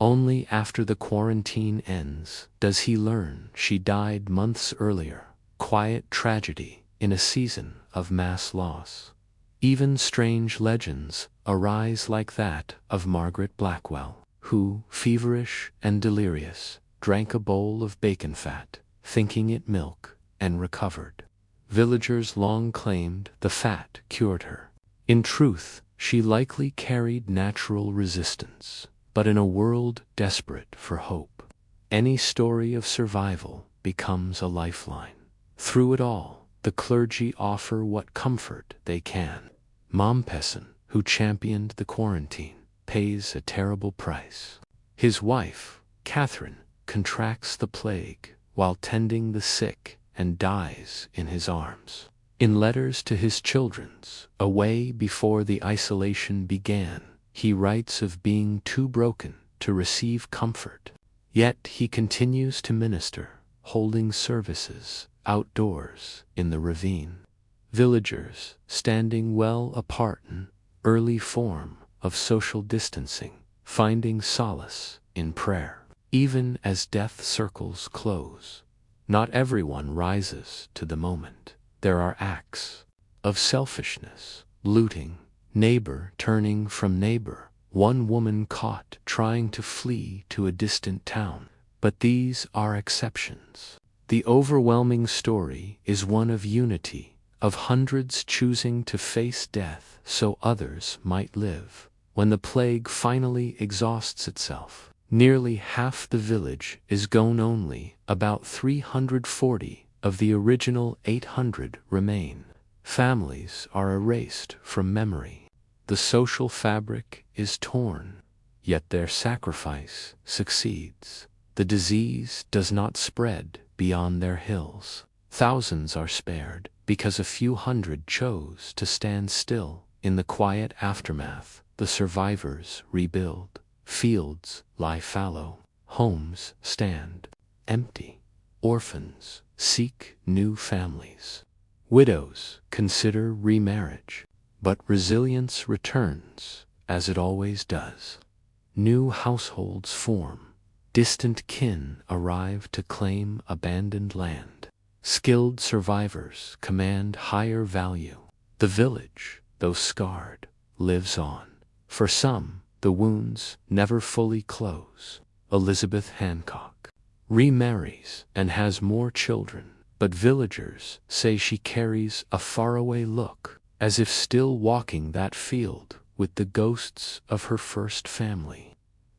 Only after the quarantine ends does he learn she died months earlier. Quiet tragedy in a season of mass loss. Even strange legends arise, like that of Margaret Blackwell, who, feverish and delirious, drank a bowl of bacon fat, thinking it milk, and recovered. Villagers long claimed the fat cured her. In truth, she likely carried natural resistance. But in a world desperate for hope, any story of survival becomes a lifeline. Through it all, the clergy offer what comfort they can. Mompesson, who championed the quarantine, pays a terrible price. His wife, Catherine, contracts the plague while tending the sick and dies in his arms. In letters to his children, away before the isolation began, he writes of being too broken to receive comfort. Yet he continues to minister, holding services outdoors in the ravine. Villagers, standing well apart, an early form of social distancing, finding solace in prayer. Even as death circles close, not everyone rises to the moment. There are acts of selfishness, looting, neighbor turning from neighbor, one woman caught trying to flee to a distant town. But these are exceptions. The overwhelming story is one of unity, of hundreds choosing to face death so others might live. When the plague finally exhausts itself, nearly half the village is gone. Only about 340 of the original 800 remain. Families are erased from memory. The social fabric is torn, yet their sacrifice succeeds. The disease does not spread beyond their hills. Thousands are spared because a few hundred chose to stand still. In the quiet aftermath, the survivors rebuild. Fields lie fallow, homes stand empty. Orphans seek new families. Widows consider remarriage. But resilience returns, as it always does. New households form. Distant kin arrive to claim abandoned land. Skilled survivors command higher value. The village, though scarred, lives on. For some, the wounds never fully close. Elizabeth Hancock remarries and has more children, but villagers say she carries a faraway look, as if still walking that field with the ghosts of her first family.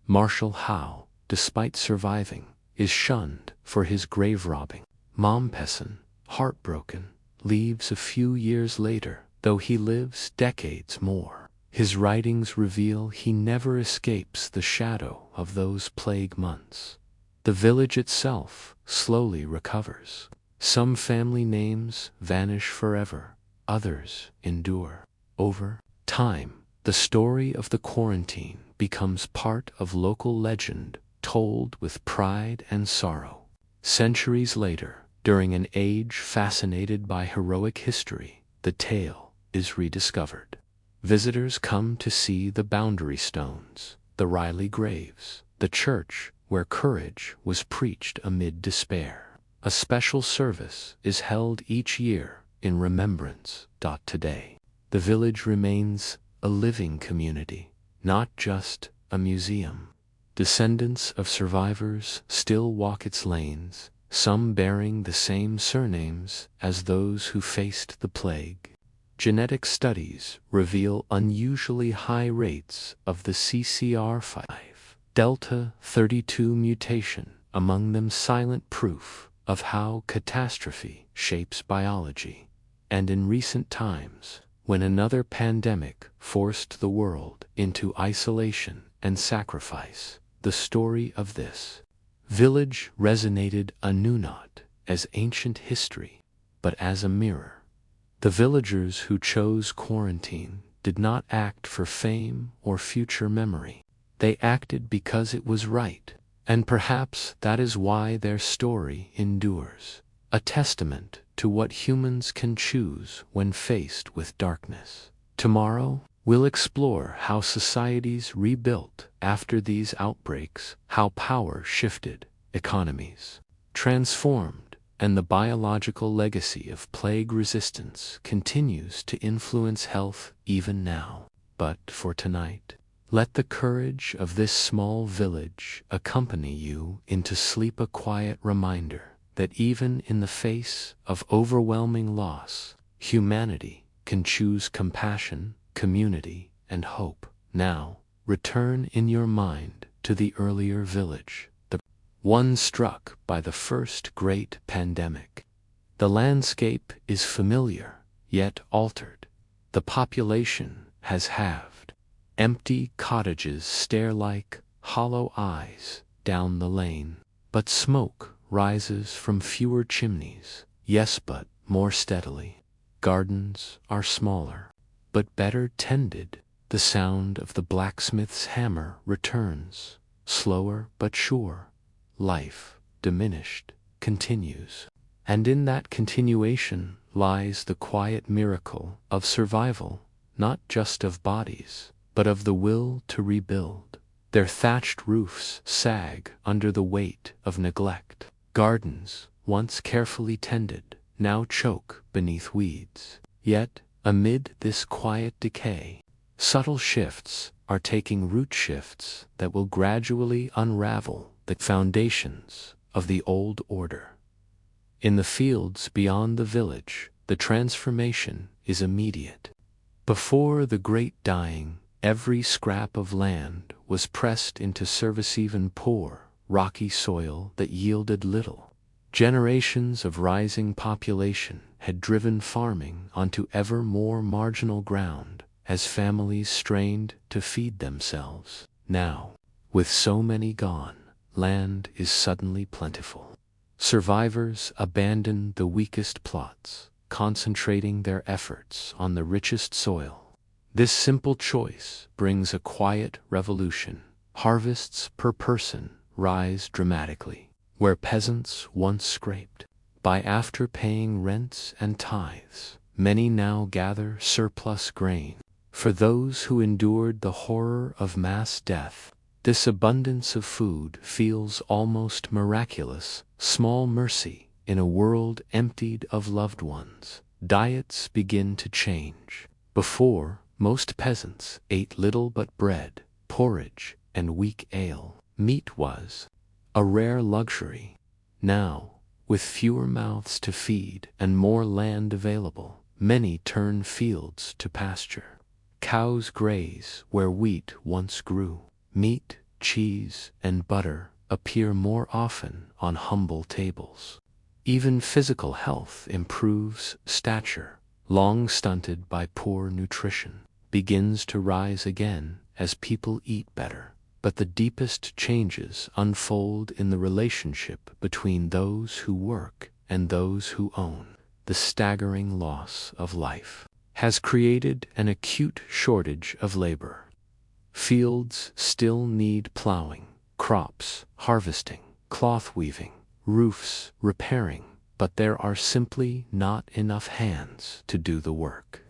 Marshall Howe, despite surviving, is shunned for his grave robbing. Mompesson, heartbroken, leaves a few years later, though he lives decades more. His writings reveal he never escapes the shadow of those plague months. The village itself slowly recovers. Some family names vanish forever, others endure. Over time, the story of the quarantine becomes part of local legend, told with pride and sorrow. Centuries later, during an age fascinated by heroic history, the tale is rediscovered. Visitors come to see the boundary stones, the Riley graves, the church where courage was preached amid despair. A special service is held each year in remembrance. Today, the village remains a living community, not just a museum. Descendants of survivors still walk its lanes, some bearing the same surnames as those who faced the plague. Genetic studies reveal unusually high rates of the CCR5 Delta 32 mutation, among them silent proof of how catastrophe shapes biology. And in recent times, when another pandemic forced the world into isolation and sacrifice, the story of this village resonated anew, not as ancient history, but as a mirror. The villagers who chose quarantine did not act for fame or future memory. They acted because it was right, and perhaps that is why their story endures, a testament to what humans can choose when faced with darkness. Tomorrow, we'll explore how societies rebuilt after these outbreaks, how power shifted, economies transformed, and the biological legacy of plague resistance continues to influence health even now. But for tonight, let the courage of this small village accompany you into sleep, a quiet reminder that even in the face of overwhelming loss, humanity can choose compassion, community, and hope. Now, return in your mind to the earlier village, the one struck by the first great pandemic. The landscape is familiar, yet altered. The population has halved. Empty cottages stare like hollow eyes down the lane, but smoke rises from fewer chimneys, yes, but more steadily. Gardens are smaller, but better tended. The sound of the blacksmith's hammer returns, slower but sure. Life, diminished, continues. And in that continuation lies the quiet miracle of survival, not just of bodies, but of the will to rebuild. Their thatched roofs sag under the weight of neglect. Gardens, once carefully tended, now choke beneath weeds. Yet, amid this quiet decay, subtle shifts are taking root, shifts that will gradually unravel the foundations of the old order. In the fields beyond the village, the transformation is immediate. Before the great dying, every scrap of land was pressed into service, even poor, rocky soil that yielded little. Generations of rising population had driven farming onto ever more marginal ground as families strained to feed themselves. Now, with so many gone, land is suddenly plentiful. Survivors abandon the weakest plots, concentrating their efforts on the richest soil. This simple choice brings a quiet revolution. Harvests per person rise dramatically. Where peasants once scraped by after paying rents and tithes, many now gather surplus grain. For those who endured the horror of mass death, this abundance of food feels almost miraculous, small mercy in a world emptied of loved ones. Diets begin to change. Before, most peasants ate little but bread, porridge, and weak ale. Meat was a rare luxury. Now, with fewer mouths to feed and more land available, many turn fields to pasture. Cows graze where wheat once grew. Meat, cheese, and butter appear more often on humble tables. Even physical health improves. Stature, long stunted by poor nutrition, begins to rise again as people eat better. But the deepest changes unfold in the relationship between those who work and those who own. The staggering loss of life has created an acute shortage of labor. Fields still need plowing, crops harvesting, cloth weaving, roofs repairing, but there are simply not enough hands to do the work.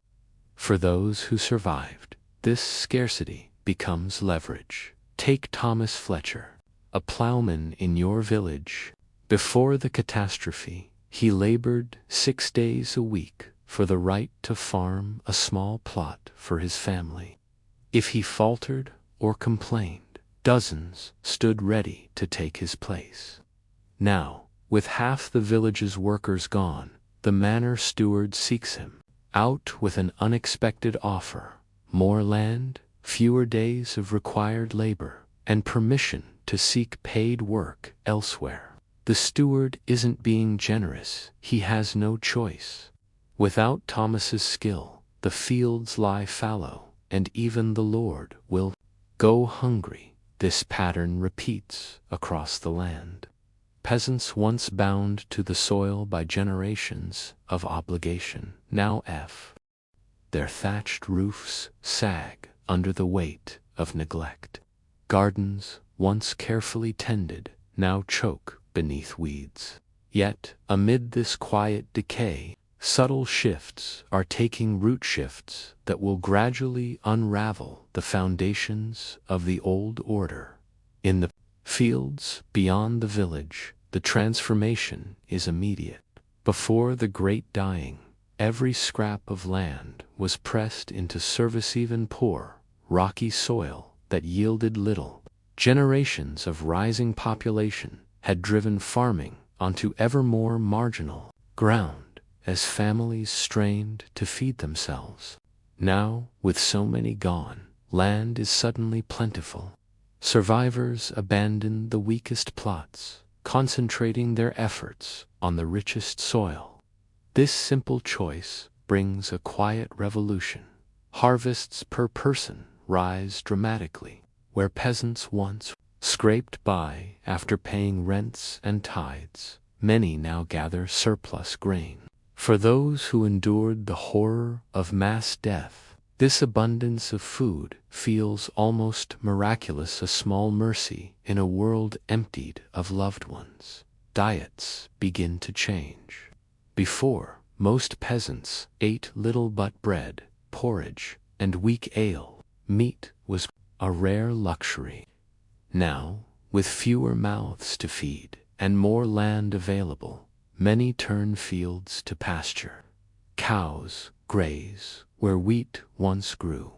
For those who survived, this scarcity becomes leverage. Take Thomas Fletcher, a plowman in your village. Before the catastrophe, he labored 6 days a week for the right to farm a small plot for his family. If he faltered or complained, dozens stood ready to take his place. Now, with half the village's workers gone, the manor steward seeks him out with an unexpected offer: more land, fewer days of required labor, and permission to seek paid work elsewhere. The steward isn't being generous, he has no choice. Without Thomas's skill, the fields lie fallow, and even the Lord will go hungry. This pattern repeats across the land. Peasants once bound to the soil by generations of obligation, now their thatched roofs sag under the weight of neglect. Gardens, once carefully tended, now choke beneath weeds. Yet, amid this quiet decay, subtle shifts are taking root, shifts that will gradually unravel the foundations of the old order. In the fields beyond the village, the transformation is immediate. Before the Great Dying, every scrap of land was pressed into service, even poor, rocky soil that yielded little. Generations of rising population had driven farming onto ever more marginal ground as families strained to feed themselves. Now, with so many gone, land is suddenly plentiful. Survivors abandon the weakest plots, concentrating their efforts on the richest soil. This simple choice brings a quiet revolution. Harvests per person rise dramatically. Where peasants once scraped by after paying rents and tithes, many now gather surplus grain. For those who endured the horror of mass death, this abundance of food feels almost miraculous, a small mercy in a world emptied of loved ones. Diets begin to change. Before, most peasants ate little but bread, porridge, and weak ale. Meat was a rare luxury. Now, with fewer mouths to feed and more land available, many turn fields to pasture. Cows graze where wheat once grew.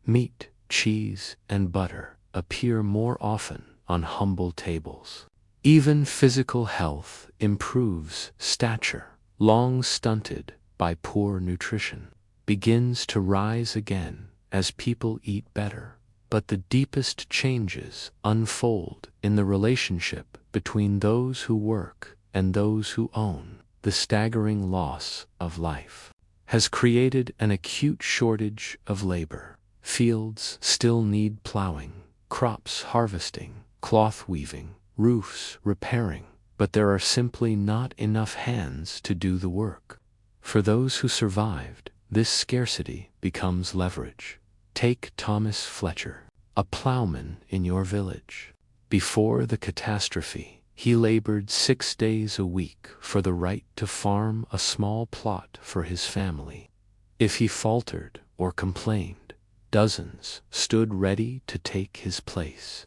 Meat, cheese, and butter appear more often on humble tables. Even physical health improves. Stature, long stunted by poor nutrition, begins to rise again as people eat better. But the deepest changes unfold in the relationship between those who work and those who own. The staggering loss of life has created an acute shortage of labor. Fields still need plowing, crops harvesting, cloth weaving, roofs repairing, but there are simply not enough hands to do the work. For those who survived, this scarcity becomes leverage. Take Thomas Fletcher, a plowman in your village. Before the catastrophe, he labored 6 days a week for the right to farm a small plot for his family. If he faltered or complained, dozens stood ready to take his place.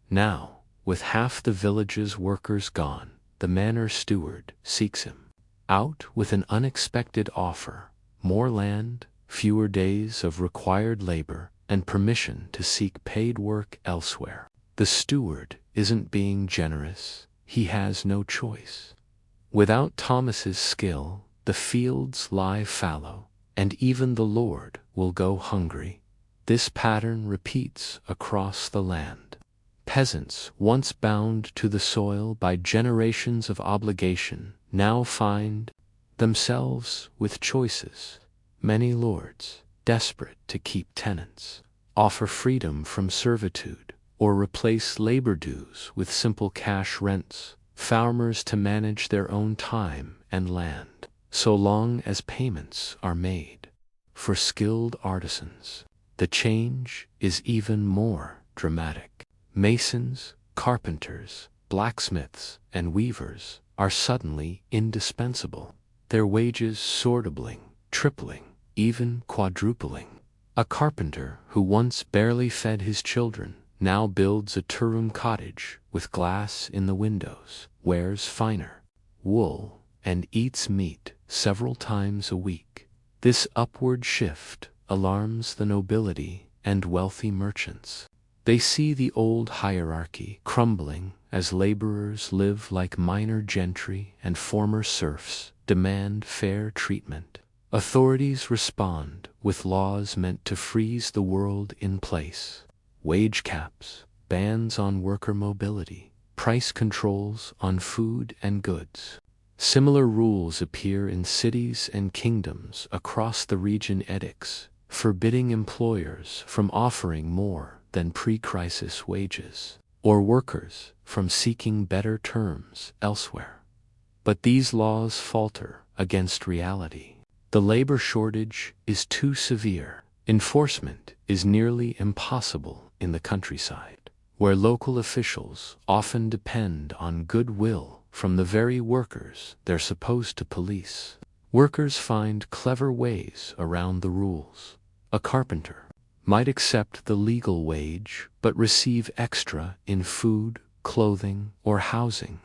Now, with half the village's workers gone, the manor steward seeks him out with an unexpected offer: more land, fewer days of required labor, and permission to seek paid work elsewhere. The steward isn't being generous, he has no choice. Without Thomas's skill, the fields lie fallow, and even the Lord will go hungry. This pattern repeats across the land. Peasants, once bound to the soil by generations of obligation, now find themselves with choices. Many lords, desperate to keep tenants, offer freedom from servitude or replace labor dues with simple cash rents. Farmers to manage their own time and land, so long as payments are made. For skilled artisans, the change is even more dramatic. Masons, carpenters, blacksmiths, and weavers are suddenly indispensable. Their wages doubling, tripling, even quadrupling. A carpenter who once barely fed his children now builds a two-room cottage with glass in the windows, wears finer wool, and eats meat several times a week. This upward shift alarms the nobility and wealthy merchants. They see the old hierarchy crumbling as laborers live like minor gentry and former serfs demand fair treatment. Authorities respond with laws meant to freeze the world in place. Wage caps, bans on worker mobility, price controls on food and goods. Similar rules appear in cities and kingdoms across the region. Edicts forbidding employers from offering more than pre-crisis wages, or workers from seeking better terms elsewhere. But these laws falter against reality. The labor shortage is too severe. Enforcement is nearly impossible in the countryside, where local officials often depend on goodwill from the very workers they're supposed to police. Workers find clever ways around the rules. A carpenter might accept the legal wage but receive extra in food, clothing, or housing.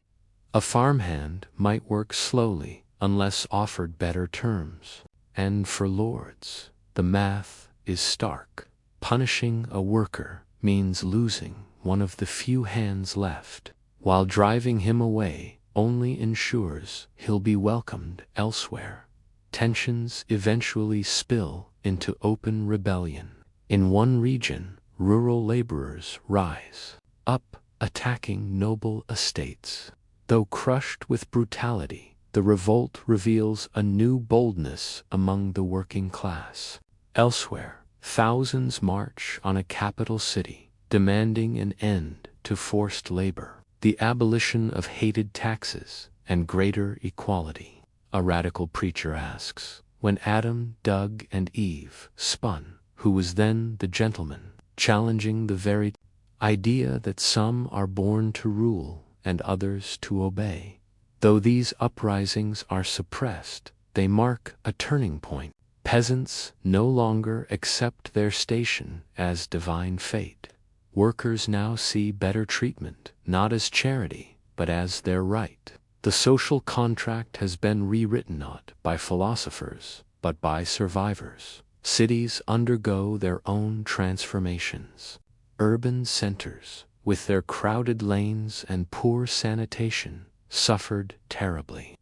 A farmhand might work slowly unless offered better terms. And for lords, the math is stark. Punishing a worker means losing one of the few hands left, while driving him away only ensures he'll be welcomed elsewhere. Tensions eventually spill into open rebellion. In one region, rural laborers rise up, attacking noble estates. Though crushed with brutality, the revolt reveals a new boldness among the working class. Elsewhere, thousands march on a capital city, demanding an end to forced labor, the abolition of hated taxes, and greater equality. A radical preacher asks, when Adam, Doug, and Eve spun, who was then the gentleman, challenging the very idea that some are born to rule and others to obey. Though these uprisings are suppressed, they mark a turning point. Peasants no longer accept their station as divine fate. Workers now see better treatment, not as charity, but as their right. The social contract has been rewritten not by philosophers, but by survivors. Cities undergo their own transformations. Urban centers, with their crowded lanes and poor sanitation, suffered terribly.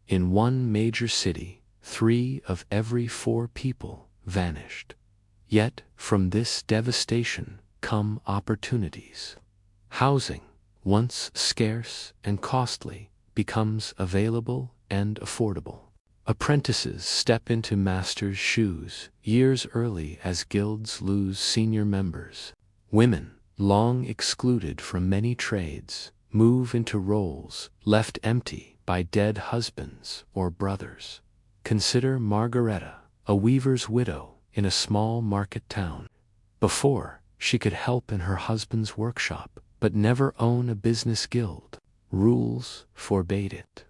In one major city, 3 of every 4 people vanished. Yet from this devastation come opportunities. Housing, once scarce and costly, becomes available and affordable. Apprentices step into masters' shoes years early as guilds lose senior members. Women, long excluded from many trades, move into roles left empty by dead husbands or brothers. Consider Margareta, a weaver's widow in a small market town. Before, she could help in her husband's workshop, but never own a business guild. Rules forbade it.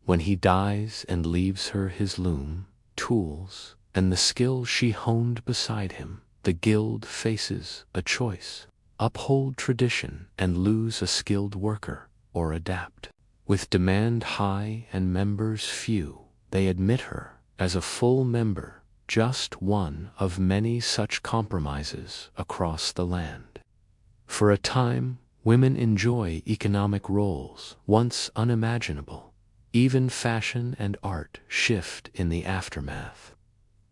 When he dies and leaves her his loom, tools, and the skill she honed beside him, the guild faces a choice: uphold tradition and lose a skilled worker, or adapt. With demand high and members few, they admit her as a full member, just one of many such compromises across the land. For a time, women enjoy economic roles once unimaginable. Even fashion and art shift in the aftermath.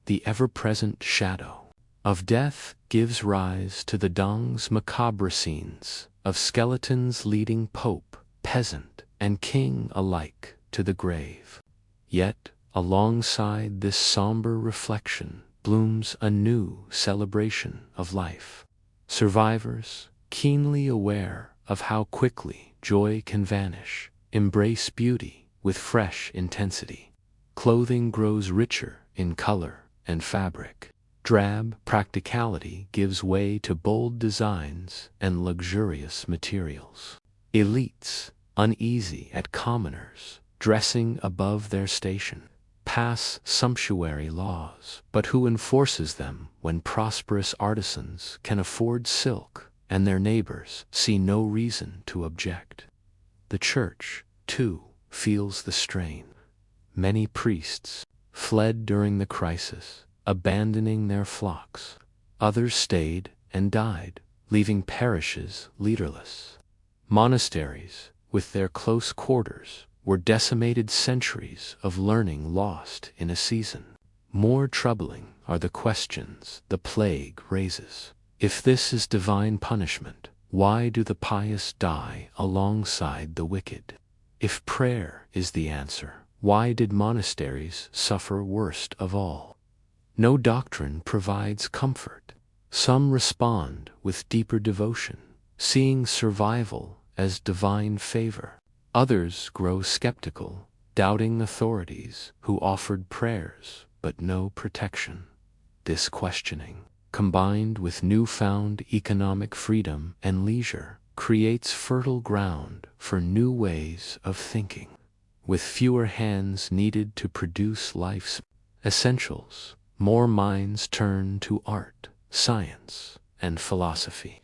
The ever-present shadow of death gives rise to the Dong's macabre scenes, of skeletons leading pope, peasant, and king alike to the grave. Yet, alongside this somber reflection blooms a new celebration of life. Survivors, keenly aware of how quickly joy can vanish, embrace beauty with fresh intensity. Clothing grows richer in color and fabric. Drab practicality gives way to bold designs and luxurious materials. Elites, uneasy at commoners dressing above their station, pass sumptuary laws, but who enforces them when prosperous artisans can afford silk and their neighbors see no reason to object? The church, too, feels the strain. Many priests fled during the crisis, abandoning their flocks. Others stayed and died, leaving parishes leaderless. Monasteries, with their close quarters, were decimated, centuries of learning lost in a season. More troubling are the questions the plague raises. If this is divine punishment, why do the pious die alongside the wicked? If prayer is the answer, why did monasteries suffer worst of all? No doctrine provides comfort. Some respond with deeper devotion, seeing survival as divine favor. Others grow skeptical, doubting authorities who offered prayers but no protection. This questioning, combined with newfound economic freedom and leisure, creates fertile ground for new ways of thinking. With fewer hands needed to produce life's essentials, more minds turn to art, science, and philosophy.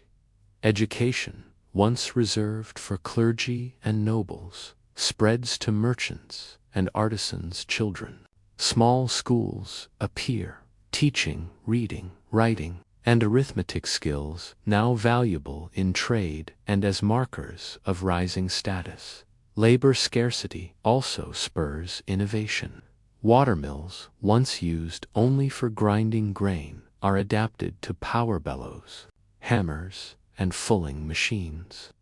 Education, once reserved for clergy and nobles, spreads to merchants and artisans' children. Small schools appear, teaching reading, writing, and arithmetic skills now valuable in trade and as markers of rising status. Labor scarcity also spurs innovation. Watermills, once used only for grinding grain, are adapted to power bellows, hammers, and fulling machines.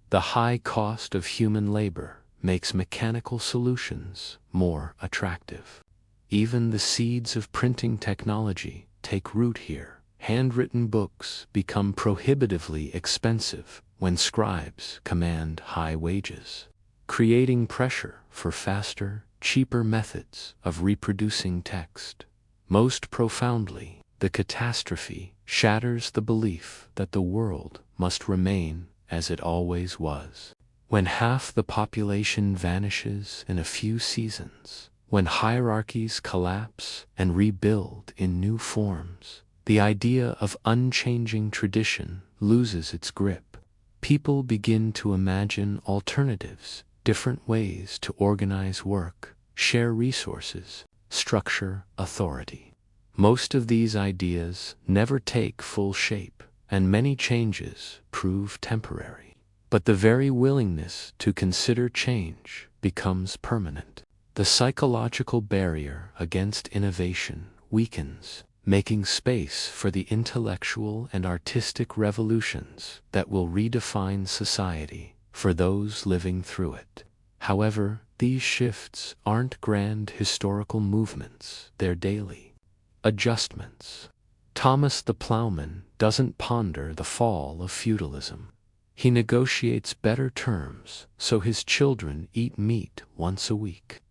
The high cost of human labor makes mechanical solutions more attractive. Even the seeds of printing technology take root here. Handwritten books become prohibitively expensive when scribes command high wages, creating pressure for faster, cheaper methods of reproducing text. Most profoundly, the catastrophe shatters the belief that the world must remain as it always was. When half the population vanishes in a few seasons, when hierarchies collapse and rebuild in new forms, the idea of unchanging tradition loses its grip. People begin to imagine alternatives, different ways to organize work, share resources, structure authority. Most of these ideas never take full shape, and many changes prove temporary. But the very willingness to consider change becomes permanent. The psychological barrier against innovation weakens, making space for the intellectual and artistic revolutions that will redefine society for those living through it. However, these shifts aren't grand historical movements, they're daily adjustments. Thomas the Plowman doesn't ponder the fall of feudalism. He negotiates better terms so his children eat meat once a week.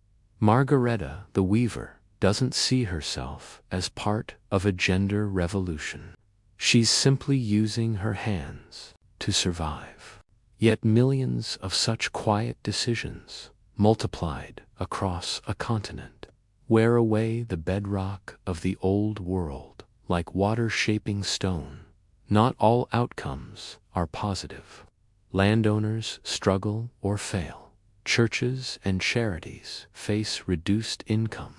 Margareta the Weaver doesn't see herself as part of a gender revolution. She's simply using her hands to survive. Yet millions of such quiet decisions, multiplied across a continent, wear away the bedrock of the old world like water shaping stone. Not all outcomes are positive. Landowners struggle or fail. Churches and charities face reduced income.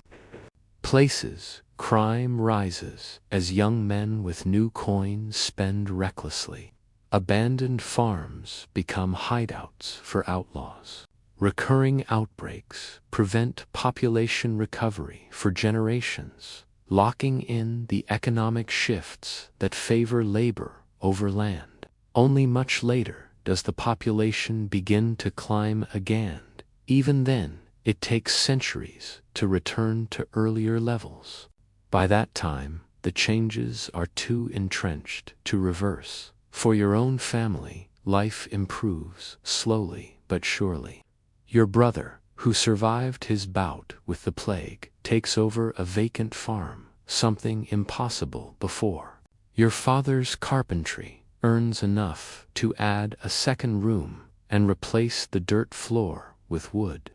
Places, crime rises as young men with new coins spend recklessly. Abandoned farms become hideouts for outlaws. Recurring outbreaks prevent population recovery for generations, locking in the economic shifts that favor labor over land. Only much later does the population begin to climb again. Even then, it takes centuries to return to earlier levels. By that time, the changes are too entrenched to reverse. For your own family, life improves slowly but surely. Your brother, who survived his bout with the plague, takes over a vacant farm, something impossible before. Your father's carpentry earns enough to add a second room and replace the dirt floor with wood.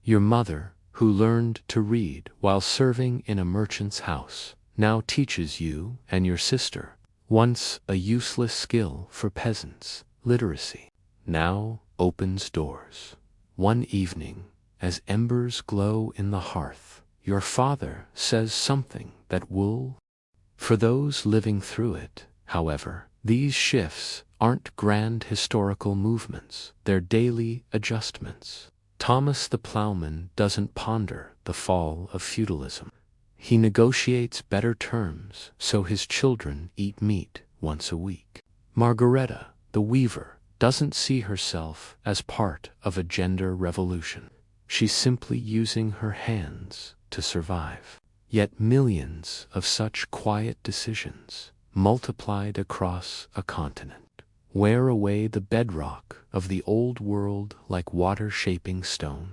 Your mother, who learned to read while serving in a merchant's house, now teaches you and your sister, once a useless skill for peasants, literacy, now opens doors. One evening, as embers glow in the hearth, your father says something that will. For those living through it, however, these shifts aren't grand historical movements, they're daily adjustments. Thomas the plowman doesn't ponder the fall of feudalism. He negotiates better terms so his children eat meat once a week. Margareta, the weaver, doesn't see herself as part of a gender revolution. She's simply using her hands to survive. Yet millions of such quiet decisions, multiplied across a continent, wear away the bedrock of the old world like water shaping stone.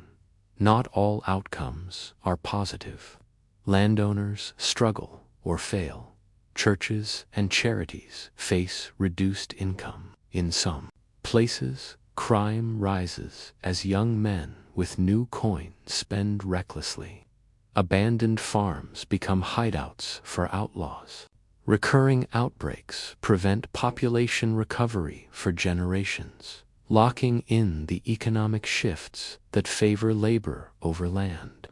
Not all outcomes are positive. Landowners struggle or fail. Churches and charities face reduced income. In some places, crime rises as young men with new coin spend recklessly. Abandoned farms become hideouts for outlaws. Recurring outbreaks prevent population recovery for generations, locking in the economic shifts that favor labor over land.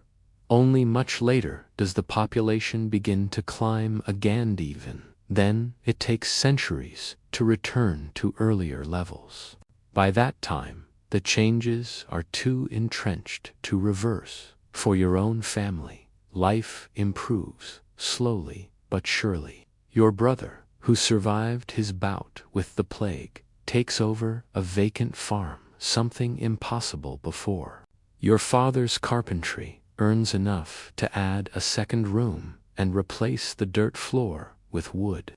Only much later does the population begin to climb again. Even then, it takes centuries to return to earlier levels. By that time, the changes are too entrenched to reverse. For your own family, life improves slowly but surely. Your brother, who survived his bout with the plague, takes over a vacant farm, something impossible before. Your father's carpentry earns enough to add a second room and replace the dirt floor with wood.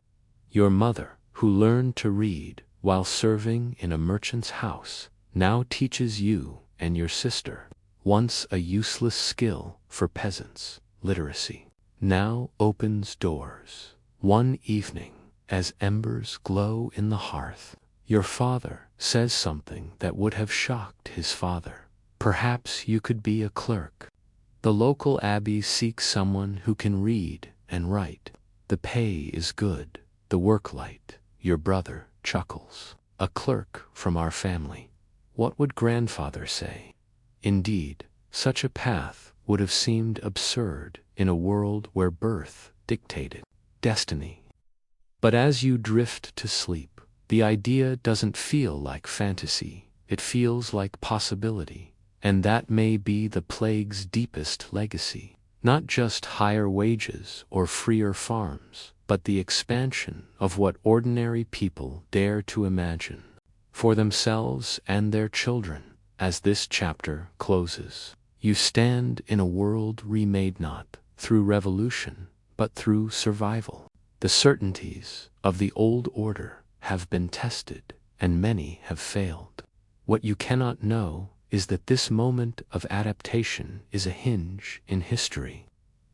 Your mother, who learned to read while serving in a merchant's house, now teaches you and your sister, once a useless skill for peasants, literacy, now opens doors. One evening, as embers glow in the hearth, your father says something that would have shocked his father. Perhaps you could be a clerk. The local abbey seeks someone who can read and write. The pay is good, the work light. Your brother chuckles. A clerk from our family. What would grandfather say? Indeed, such a path would have seemed absurd in a world where birth dictated destiny. But as you drift to sleep, the idea doesn't feel like fantasy, it feels like possibility. And that may be the plague's deepest legacy. Not just higher wages or freer farms, but the expansion of what ordinary people dare to imagine for themselves and their children. As this chapter closes, you stand in a world remade not through revolution, but through survival. The certainties of the old order have been tested, and many have failed. What you cannot know is that this moment of adaptation is a hinge in history.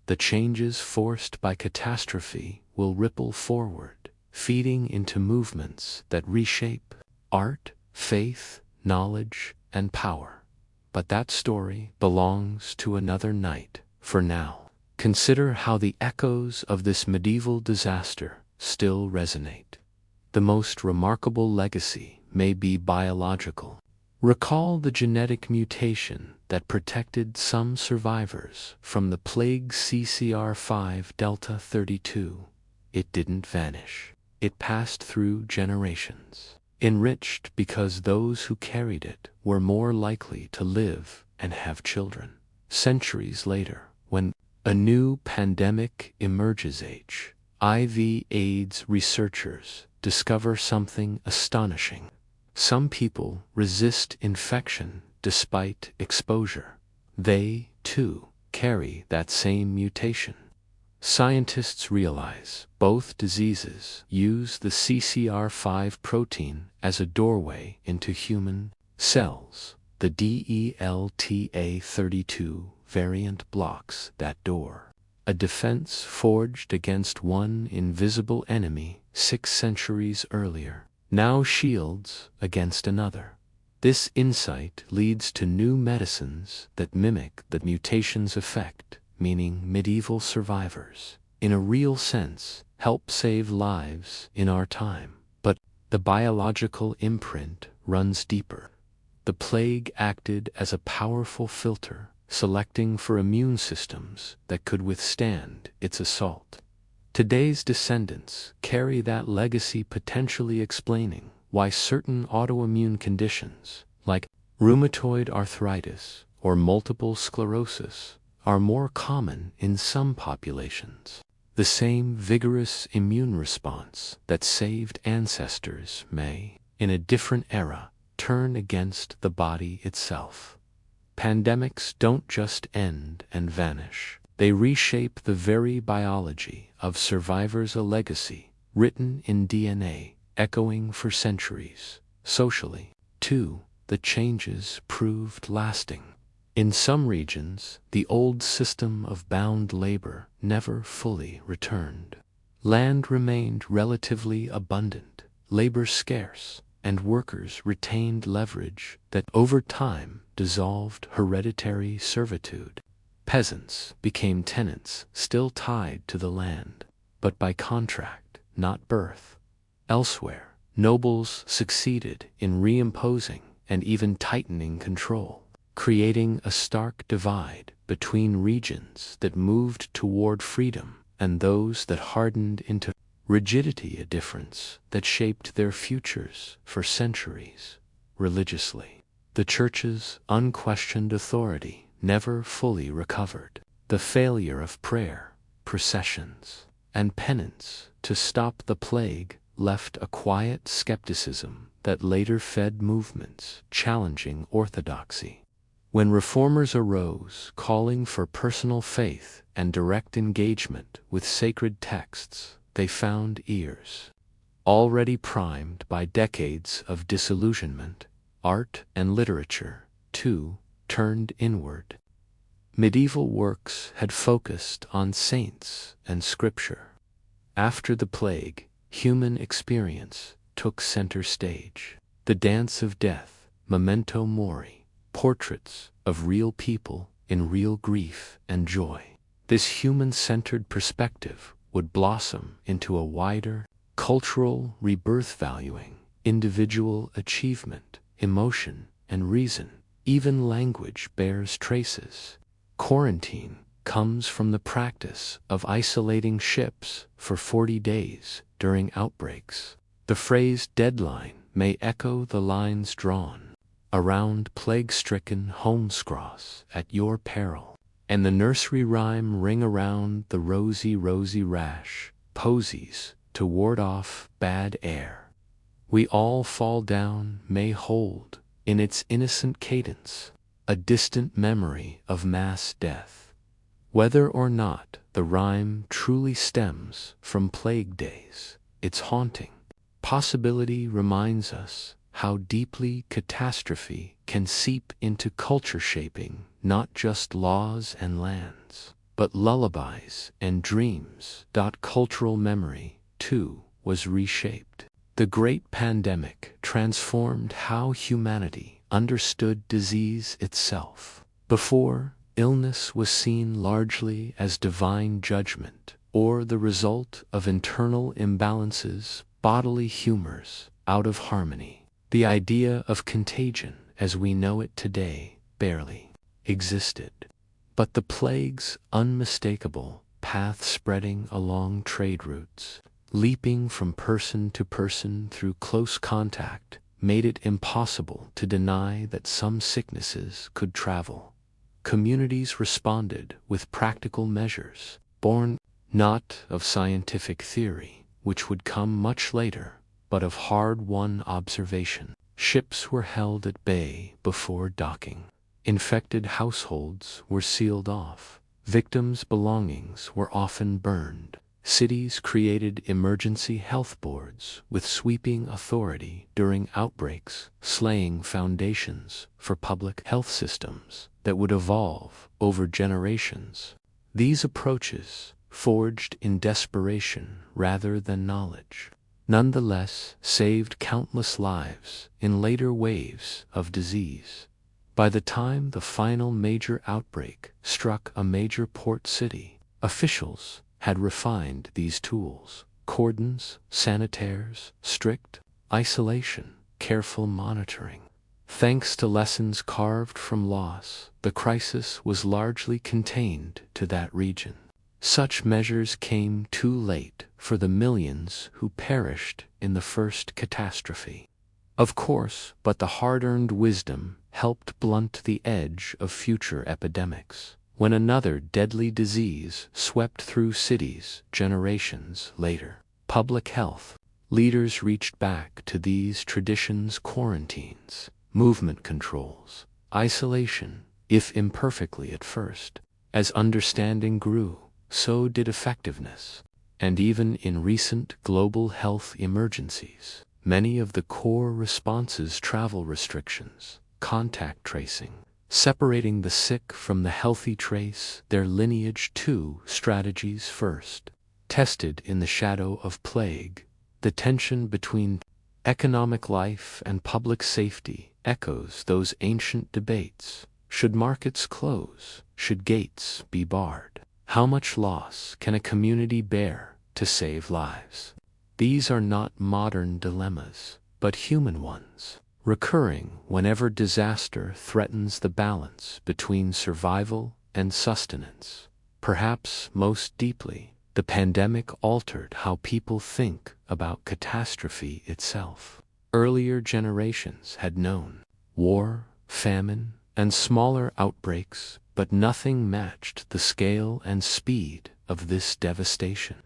The changes forced by catastrophe will ripple forward, feeding into movements that reshape art, faith, knowledge, and power. But that story belongs to another night. For now, consider how the echoes of this medieval disaster still resonate. The most remarkable legacy may be biological. Recall the genetic mutation that protected some survivors from the plague CCR5 Delta 32. It didn't vanish. It passed through generations, enriched because those who carried it were more likely to live and have children. Centuries later, when a new pandemic emerges, HIV/AIDS researchers discover something astonishing. Some people resist infection despite exposure. They, too, carry that same mutation. Scientists realize both diseases use the CCR5 protein as a doorway into human cells. The DELTA32 variant blocks that door. A defense forged against one invisible enemy 6 centuries earlier now shields against another. This insight leads to new medicines that mimic the mutation's effect, meaning medieval survivors, in a real sense, help save lives in our time. But the biological imprint runs deeper. The plague acted as a powerful filter, selecting for immune systems that could withstand its assault. Today's descendants carry that legacy, potentially explaining why certain autoimmune conditions, like rheumatoid arthritis or multiple sclerosis, are more common in some populations. The same vigorous immune response that saved ancestors may, in a different era, turn against the body itself. Pandemics don't just end and vanish. They reshape the very biology of survivors, a legacy written in DNA, echoing for centuries. Socially, too, the changes proved lasting. In some regions, the old system of bound labor never fully returned. Land remained relatively abundant, labor scarce, and workers retained leverage that over time dissolved hereditary servitude. Peasants became tenants, still tied to the land, but by contract, not birth. Elsewhere, nobles succeeded in reimposing and even tightening control, creating a stark divide between regions that moved toward freedom and those that hardened into rigidity, a difference that shaped their futures for centuries. Religiously, the Church's unquestioned authority never fully recovered. The failure of prayer, processions, and penance to stop the plague left a quiet skepticism that later fed movements challenging orthodoxy. When reformers arose calling for personal faith and direct engagement with sacred texts, they found ears. Already primed by decades of disillusionment, art and literature, too, turned inward. Medieval works had focused on saints and scripture. After the plague, human experience took center stage. The dance of death, memento mori, portraits of real people in real grief and joy. This human-centered perspective would blossom into a wider cultural rebirth, valuing individual achievement, emotion, and reason. Even language bears traces. Quarantine comes from the practice of isolating ships for 40 days during outbreaks. The phrase deadline may echo the lines drawn around plague-stricken homescross at your peril, and the nursery rhyme ring around the rosy rash, posies to ward off bad air. We all fall down may hold, in its innocent cadence, a distant memory of mass death. Whether or not the rhyme truly stems from plague days, its haunting possibility reminds us how deeply catastrophe can seep into culture, shaping not just laws and lands, but lullabies and dreams. Cultural memory, too, was reshaped. The Great Pandemic transformed how humanity understood disease itself. Before, illness was seen largely as divine judgment or the result of internal imbalances, bodily humors out of harmony. The idea of contagion as we know it today barely existed. But the plague's unmistakable path, spreading along trade routes, leaping from person to person through close contact, made it impossible to deny that some sicknesses could travel. Communities responded with practical measures, born not of scientific theory, which would come much later, but of hard-won observation. Ships were held at bay before docking. Infected households were sealed off. Victims' belongings were often burned. Cities created emergency health boards with sweeping authority during outbreaks, laying foundations for public health systems that would evolve over generations. These approaches, forged in desperation rather than knowledge, nonetheless saved countless lives in later waves of disease. By the time the final major outbreak struck a major port city, officials had refined these tools: cordons, sanitaires, strict isolation, careful monitoring. Thanks to lessons carved from loss, the crisis was largely contained to that region. Such measures came too late for the millions who perished in the first catastrophe. Of course, but the hard-earned wisdom helped blunt the edge of future epidemics. When another deadly disease swept through cities generations later, public health leaders reached back to these traditions: quarantines, movement controls, isolation, if imperfectly at first. As understanding grew, so did effectiveness. And even in recent global health emergencies, many of the core responses: travel restrictions, contact tracing, separating the sick from the healthy, trace their lineage to strategies first tested in the shadow of plague. The tension between economic life and public safety echoes those ancient debates. Should markets close? Should gates be barred? How much loss can a community bear to save lives? These are not modern dilemmas, but human ones, recurring whenever disaster threatens the balance between survival and sustenance. Perhaps most deeply, the pandemic altered how people think about catastrophe itself. Earlier generations had known war, famine, and smaller outbreaks, but nothing matched the scale and speed of this devastation.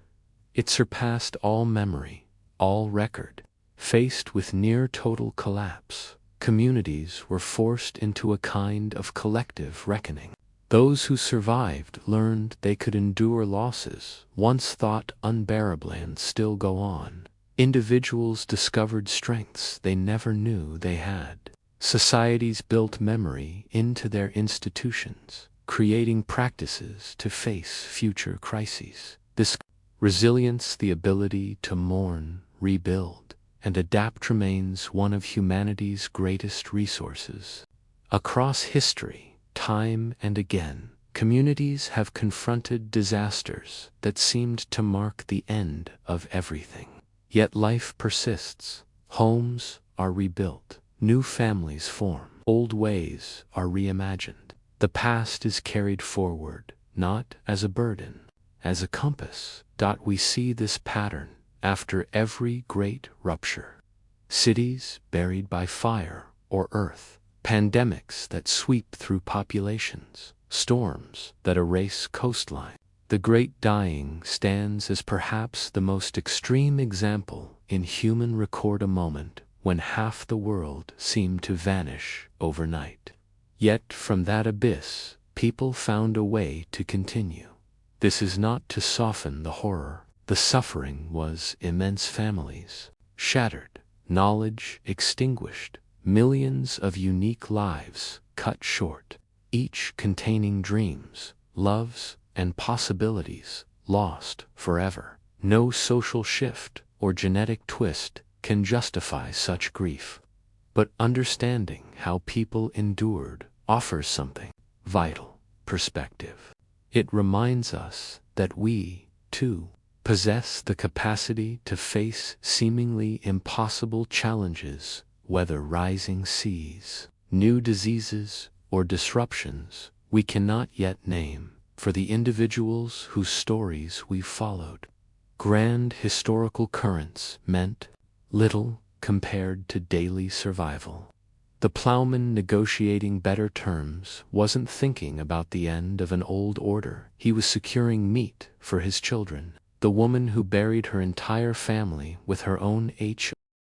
It surpassed all memory, all record. Faced with near-total collapse, communities were forced into a kind of collective reckoning. Those who survived learned they could endure losses once thought unbearable and still go on. Individuals discovered strengths they never knew they had. Societies built memory into their institutions, creating practices to face future crises. This resilience, the ability to mourn, rebuild, and adapt, remains one of humanity's greatest resources. Across history, time and again, communities have confronted disasters that seemed to mark the end of everything. Yet life persists. Homes are rebuilt. New families form. Old ways are reimagined. The past is carried forward, not as a burden, as a compass. We see this pattern after every great rupture. Cities buried by fire or earth, pandemics that sweep through populations, storms that erase coastlines. The Great Dying stands as perhaps the most extreme example in human record, a moment when half the world seemed to vanish overnight. Yet from that abyss, people found a way to continue. This is not to soften the horror. The suffering was immense. Families shattered, knowledge extinguished, millions of unique lives cut short, each containing dreams, loves, and possibilities lost forever. No social shift or genetic twist can justify such grief. But understanding how people endured offers something vital: perspective. It reminds us that we, too, possess the capacity to face seemingly impossible challenges, whether rising seas, new diseases, or disruptions we cannot yet name. For the individuals whose stories we followed, grand historical currents meant little compared to daily survival. The plowman negotiating better terms wasn't thinking about the end of an old order. He was securing meat for his children. The woman who buried her entire family with her own